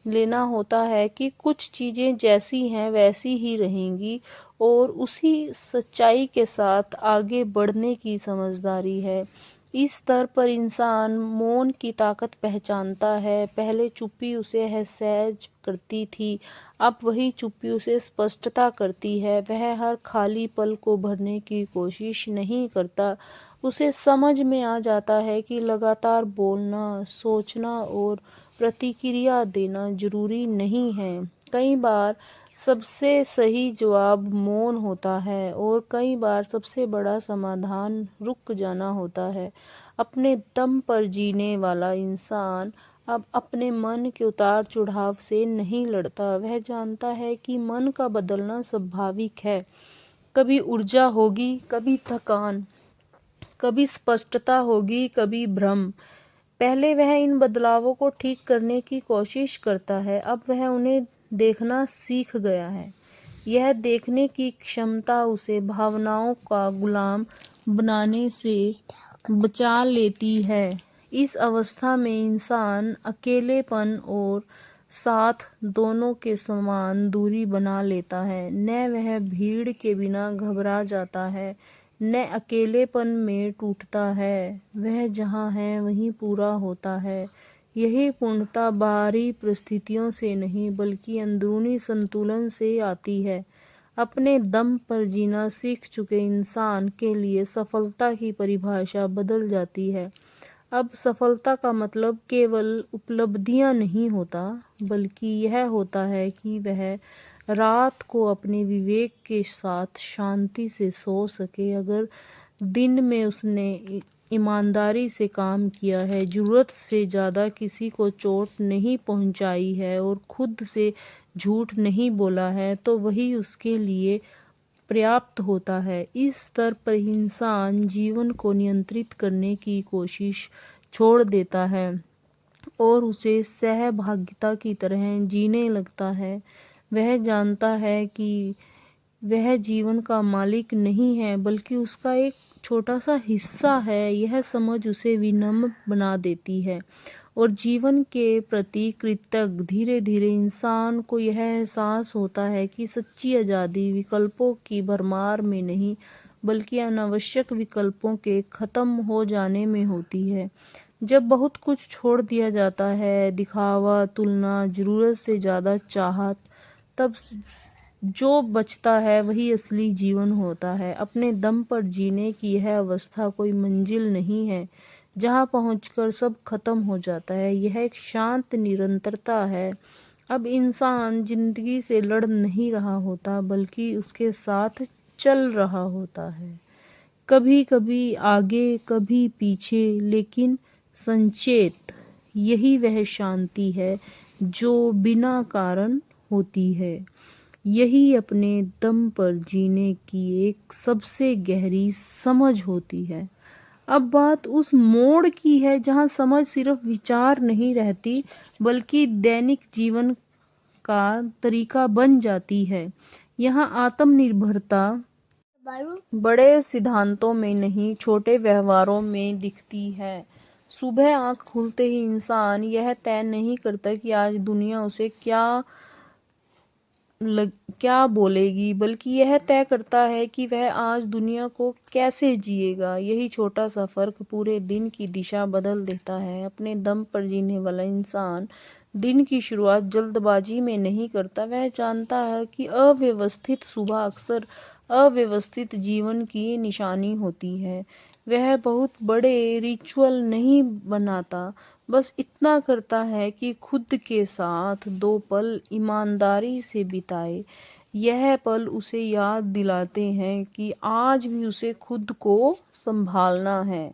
लेना होता है कि कुछ चीजें जैसी हैं वैसी ही रहेंगी, और उसी सच्चाई के साथ आगे बढ़ने की समझदारी है। इस स्तर पर इंसान मौन की ताकत पहचानता है। पहले चुप्पी उसे असहज करती थी, अब वही चुप्पी उसे स्पष्टता करती है। वह हर खाली पल को भरने की कोशिश नहीं करता। उसे समझ में आ जाता है कि लगातार बोलना, सोचना और प्रतिक्रिया देना जरूरी नहीं है। कई बार सबसे सही जवाब मौन होता है और कई बार सबसे बड़ा समाधान रुक जाना होता है। अपने दम पर जीने वाला इंसान अब अपने मन के उतार चढ़ाव से नहीं लड़ता। वह जानता है कि मन का बदलना स्वाभाविक है। कभी ऊर्जा होगी, कभी थकान, कभी स्पष्टता होगी, कभी भ्रम। पहले वह इन बदलावों को ठीक करने की कोशिश करता है, अब वह उन्हें देखना सीख गया है। यह देखने की क्षमता उसे भावनाओं का गुलाम बनाने से बचा लेती है। इस अवस्था में इंसान अकेलेपन और साथ दोनों के समान दूरी बना लेता है। न वह भीड़ के बिना घबरा जाता है, न अकेलेपन में टूटता है। वह जहाँ है वहीं पूरा होता है। यही पूर्णता बाहरी परिस्थितियों से नहीं बल्कि अंदरूनी संतुलन से आती है। अपने दम पर जीना सीख चुके इंसान के लिए सफलता की परिभाषा बदल जाती है। अब सफलता का मतलब केवल उपलब्धियां नहीं होता, बल्कि यह होता है कि वह रात को अपने विवेक के साथ शांति से सो सके। अगर दिन में उसने ईमानदारी से काम किया है, जरूरत से ज़्यादा किसी को चोट नहीं पहुंचाई है और खुद से झूठ नहीं बोला है, तो वही उसके लिए पर्याप्त होता है। इस स्तर पर इंसान जीवन को नियंत्रित करने की कोशिश छोड़ देता है और उसे सहभागिता की तरह जीने लगता है। वह जानता है कि वह जीवन का मालिक नहीं है बल्कि उसका एक छोटा सा हिस्सा है। यह समझ उसे विनम्र बना देती है और जीवन के प्रति कृतज्ञ। धीरे धीरे इंसान को यह एहसास होता है कि सच्ची आज़ादी विकल्पों की भरमार में नहीं बल्कि अनावश्यक विकल्पों के खत्म हो जाने में होती है। जब बहुत कुछ छोड़ दिया जाता है, दिखावा, तुलना, जरूरत से ज़्यादा चाहत, तब जो बचता है वही असली जीवन होता है। अपने दम पर जीने की यह अवस्था कोई मंजिल नहीं है जहाँ पहुंचकर सब खत्म हो जाता है। यह एक शांत निरंतरता है। अब इंसान जिंदगी से लड़ नहीं रहा होता बल्कि उसके साथ चल रहा होता है, कभी कभी आगे, कभी पीछे, लेकिन संचेत। यही वह शांति है जो बिना कारण होती है। यही अपने दम पर जीने की एक सबसे गहरी समझ होती है। अब बात उस मोड़ की है जहाँ समझ सिर्फ विचार नहीं रहती बल्कि दैनिक जीवन का तरीका बन जाती है। यहाँ आत्मनिर्भरता बड़े सिद्धांतों में नहीं, छोटे व्यवहारों में दिखती है। सुबह आंख खुलते ही इंसान यह तय नहीं करता कि आज दुनिया उसे क्या बोलेगी, बल्कि यह तय करता है कि वह आज दुनिया को कैसे जिएगा। यही छोटा सा फर्क पूरे दिन की दिशा बदल देता है। अपने दम पर जीने वाला इंसान दिन की शुरुआत जल्दबाजी में नहीं करता। वह जानता है कि अव्यवस्थित सुबह अक्सर अव्यवस्थित जीवन की निशानी होती है। वह बहुत बड़े रिचुअल नहीं बनाता, बस इतना करता है कि खुद के साथ 2 पल ईमानदारी से बिताए। यह पल उसे याद दिलाते हैं कि आज भी उसे खुद को संभालना है।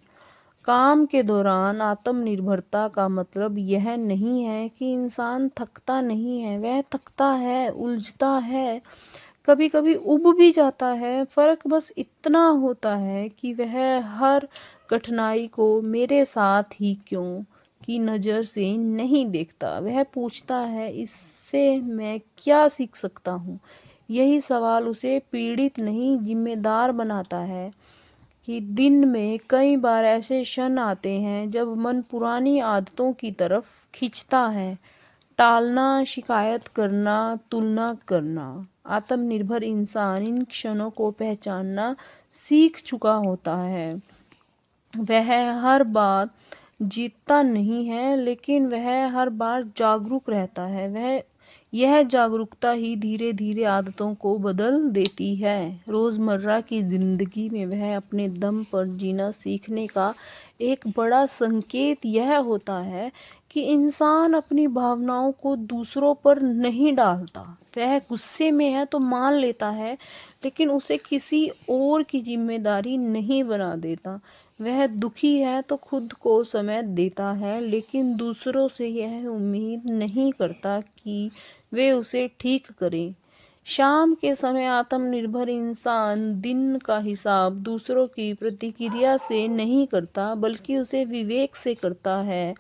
काम के दौरान आत्मनिर्भरता का मतलब यह नहीं है कि इंसान थकता नहीं है। वह थकता है, उलझता है, कभी कभी उब भी जाता है। फर्क बस इतना होता है कि वह हर कठिनाई को मेरे साथ ही क्यों की नज़र से नहीं देखता। वह पूछता है, इससे मैं क्या सीख सकता हूँ। यही सवाल उसे पीड़ित नहीं जिम्मेदार बनाता है। कि दिन में कई बार ऐसे क्षण आते हैं जब मन पुरानी आदतों की तरफ खींचता है, टालना, शिकायत करना, तुलना करना। आत्मनिर्भर इंसान इन क्षणों को पहचानना सीख चुका होता है। वह हर बार जीतता नहीं है, लेकिन वह हर बार जागरूक रहता है। वह यह जागरूकता ही धीरे धीरे आदतों को बदल देती है। रोज़मर्रा की ज़िंदगी में वह अपने दम पर जीना सीखने का एक बड़ा संकेत यह होता है कि इंसान अपनी भावनाओं को दूसरों पर नहीं डालता। वह गुस्से में है तो मान लेता है, लेकिन उसे किसी और की जिम्मेदारी नहीं बना देता। वह दुखी है तो खुद को समय देता है, लेकिन दूसरों से यह उम्मीद नहीं करता कि वे उसे ठीक करें। शाम के समय आत्मनिर्भर इंसान दिन का हिसाब दूसरों की प्रतिक्रिया से नहीं करता, बल्कि उसे विवेक से करता है।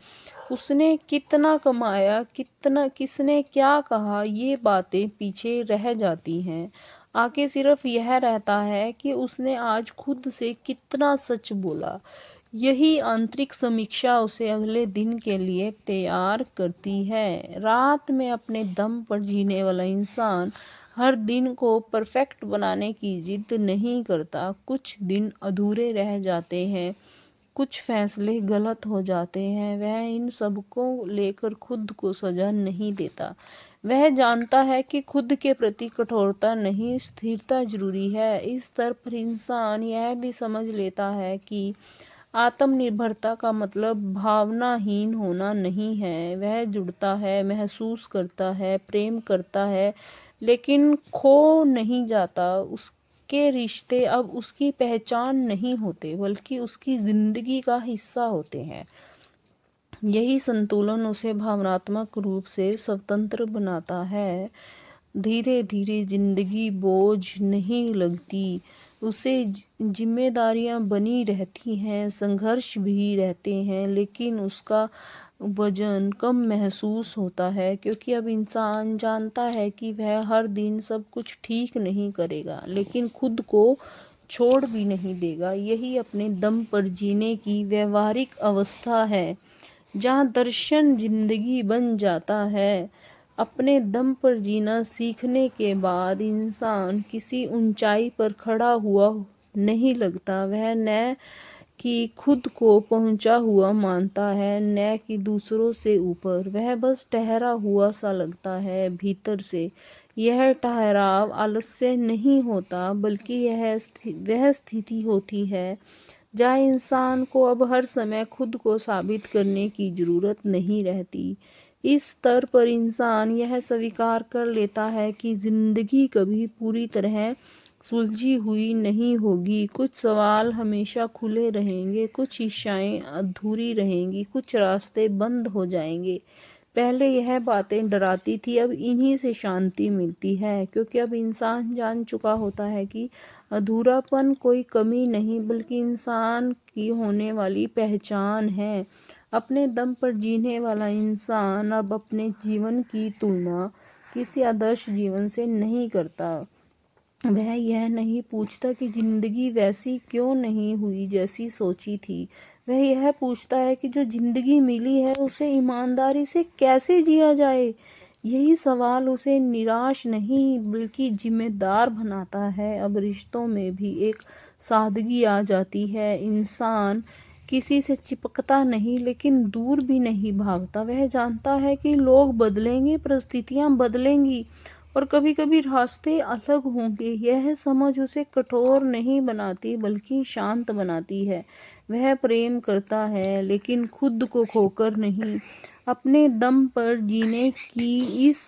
उसने कितना कमाया, कितना किसने क्या कहा, ये बातें पीछे रह जाती हैं। आगे सिर्फ यह रहता है कि उसने आज खुद से कितना सच बोला। यही आंतरिक समीक्षा उसे अगले दिन के लिए तैयार करती है। रात में अपने दम पर जीने वाला इंसान हर दिन को परफेक्ट बनाने की जिद नहीं करता। कुछ दिन अधूरे रह जाते हैं, कुछ फैसले गलत हो जाते हैं। वह इन सब को लेकर खुद को सजा नहीं देता। वह जानता है कि खुद के प्रति कठोरता नहीं, स्थिरता जरूरी है। इस स्तर पर इंसान यह भी समझ लेता है कि आत्मनिर्भरता का मतलब भावनाहीन होना नहीं है। वह जुड़ता है, महसूस करता है, प्रेम करता है, लेकिन खो नहीं जाता। उसके रिश्ते अब उसकी पहचान नहीं होते, बल्कि उसकी जिंदगी का हिस्सा होते हैं। यही संतुलन उसे भावनात्मक रूप से स्वतंत्र बनाता है। धीरे धीरे जिंदगी बोझ नहीं लगती, उसे जिम्मेदारियां बनी रहती हैं, संघर्ष भी रहते हैं, लेकिन उसका वजन कम महसूस होता है, क्योंकि अब इंसान जानता है कि वह हर दिन सब कुछ ठीक नहीं करेगा, लेकिन खुद को छोड़ भी नहीं देगा। यही अपने दम पर जीने की व्यवहारिक अवस्था है, जहाँ दर्शन जिंदगी बन जाता है। अपने दम पर जीना सीखने के बाद इंसान किसी ऊंचाई पर खड़ा हुआ नहीं लगता। वह न कि खुद को पहुंचा हुआ मानता है, न कि दूसरों से ऊपर। वह बस ठहरा हुआ सा लगता है भीतर से। यह ठहराव आलस्य नहीं होता, बल्कि वह स्थिति होती है जहाँ इंसान को अब हर समय खुद को साबित करने की जरूरत नहीं रहती। इस स्तर पर इंसान यह स्वीकार कर लेता है कि जिंदगी कभी पूरी तरह सुलझी हुई नहीं होगी। कुछ सवाल हमेशा खुले रहेंगे, कुछ इच्छाएं अधूरी रहेंगी, कुछ रास्ते बंद हो जाएंगे। पहले यह बातें डराती थी, अब इन्हीं से शांति मिलती है, क्योंकि अब इंसान जान चुका होता है कि अधूरापन कोई कमी नहीं, बल्कि इंसान की होने वाली पहचान है। अपने दम पर जीने वाला इंसान अब अपने जीवन की तुलना किसी आदर्श जीवन से नहीं करता। वह यह नहीं पूछता कि जिंदगी वैसी क्यों नहीं हुई जैसी सोची थी। वह यह पूछता है कि जो जिंदगी मिली है उसे ईमानदारी से कैसे जिया जाए। यही सवाल उसे निराश नहीं, बल्कि जिम्मेदार बनाता है। अब रिश्तों में भी एक सादगी आ जाती है। इंसान किसी से चिपकता नहीं, लेकिन दूर भी नहीं भागता। वह जानता है कि लोग बदलेंगे, परिस्थितियां बदलेंगी, और कभी कभी रास्ते अलग होंगे। यह समझ उसे कठोर नहीं बनाती, बल्कि शांत बनाती है। वह प्रेम करता है, लेकिन खुद को खोकर नहीं। अपने दम पर जीने की इस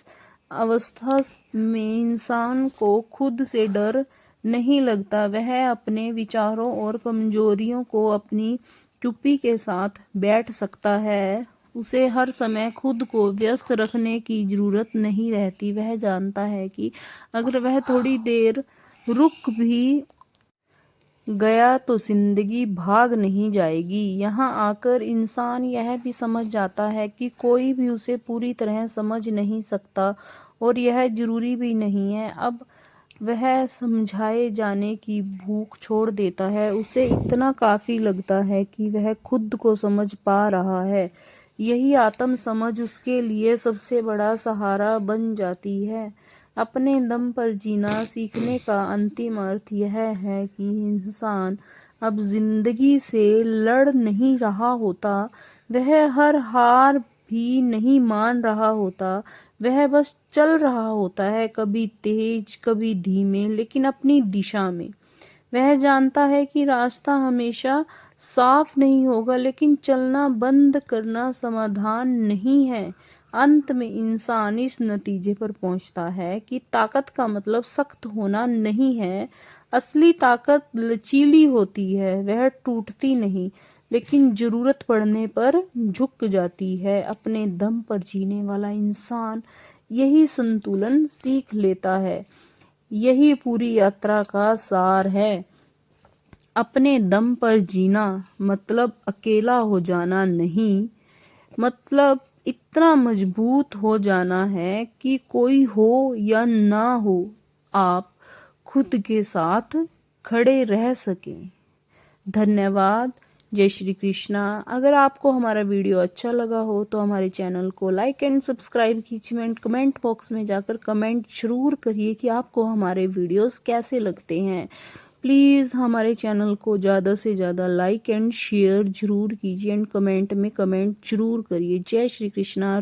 अवस्था में इंसान को खुद से डर नहीं लगता। वह अपने विचारों और कमजोरियों को अपनी चुप्पी के साथ बैठ सकता है। उसे हर समय खुद को व्यस्त रखने की जरूरत नहीं रहती। वह जानता है कि अगर वह थोड़ी देर रुक भी गया तो जिंदगी भाग नहीं जाएगी। यहाँ आकर इंसान यह भी समझ जाता है कि कोई भी उसे पूरी तरह समझ नहीं सकता, और यह जरूरी भी नहीं है। अब वह समझाए जाने की भूख छोड़ देता है। उसे इतना काफी लगता है कि वह खुद को समझ पा रहा है। यही आत्म समझ उसके लिए सबसे बड़ा सहारा बन जाती है। अपने दम पर जीना सीखने का अंतिम अर्थ यह है कि इंसान अब जिंदगी से लड़ नहीं रहा होता, वह हर हार भी नहीं मान रहा होता, वह बस चल रहा होता है, कभी तेज कभी धीमे, लेकिन अपनी दिशा में। वह जानता है कि रास्ता हमेशा साफ नहीं होगा, लेकिन चलना बंद करना समाधान नहीं है। अंत में इंसान इस नतीजे पर पहुंचता है कि ताकत का मतलब सख्त होना नहीं है। असली ताकत लचीली होती है, वह टूटती नहीं, लेकिन जरूरत पड़ने पर झुक जाती है। अपने दम पर जीने वाला इंसान यही संतुलन सीख लेता है। यही पूरी यात्रा का सार है। अपने दम पर जीना मतलब अकेला हो जाना नहीं, मतलब इतना मजबूत हो जाना है कि कोई हो या ना हो, आप खुद के साथ खड़े रह सकें। धन्यवाद। जय श्री कृष्णा। अगर आपको हमारा वीडियो अच्छा लगा हो तो हमारे चैनल को लाइक एंड सब्सक्राइब कीजिए। कमेंट बॉक्स में जाकर कमेंट जरूर करिए कि आपको हमारे वीडियोस कैसे लगते हैं। प्लीज़ हमारे चैनल को ज़्यादा से ज़्यादा लाइक एंड शेयर जरूर कीजिए एंड कमेंट में कमेंट जरूर करिए। जय श्री कृष्णा।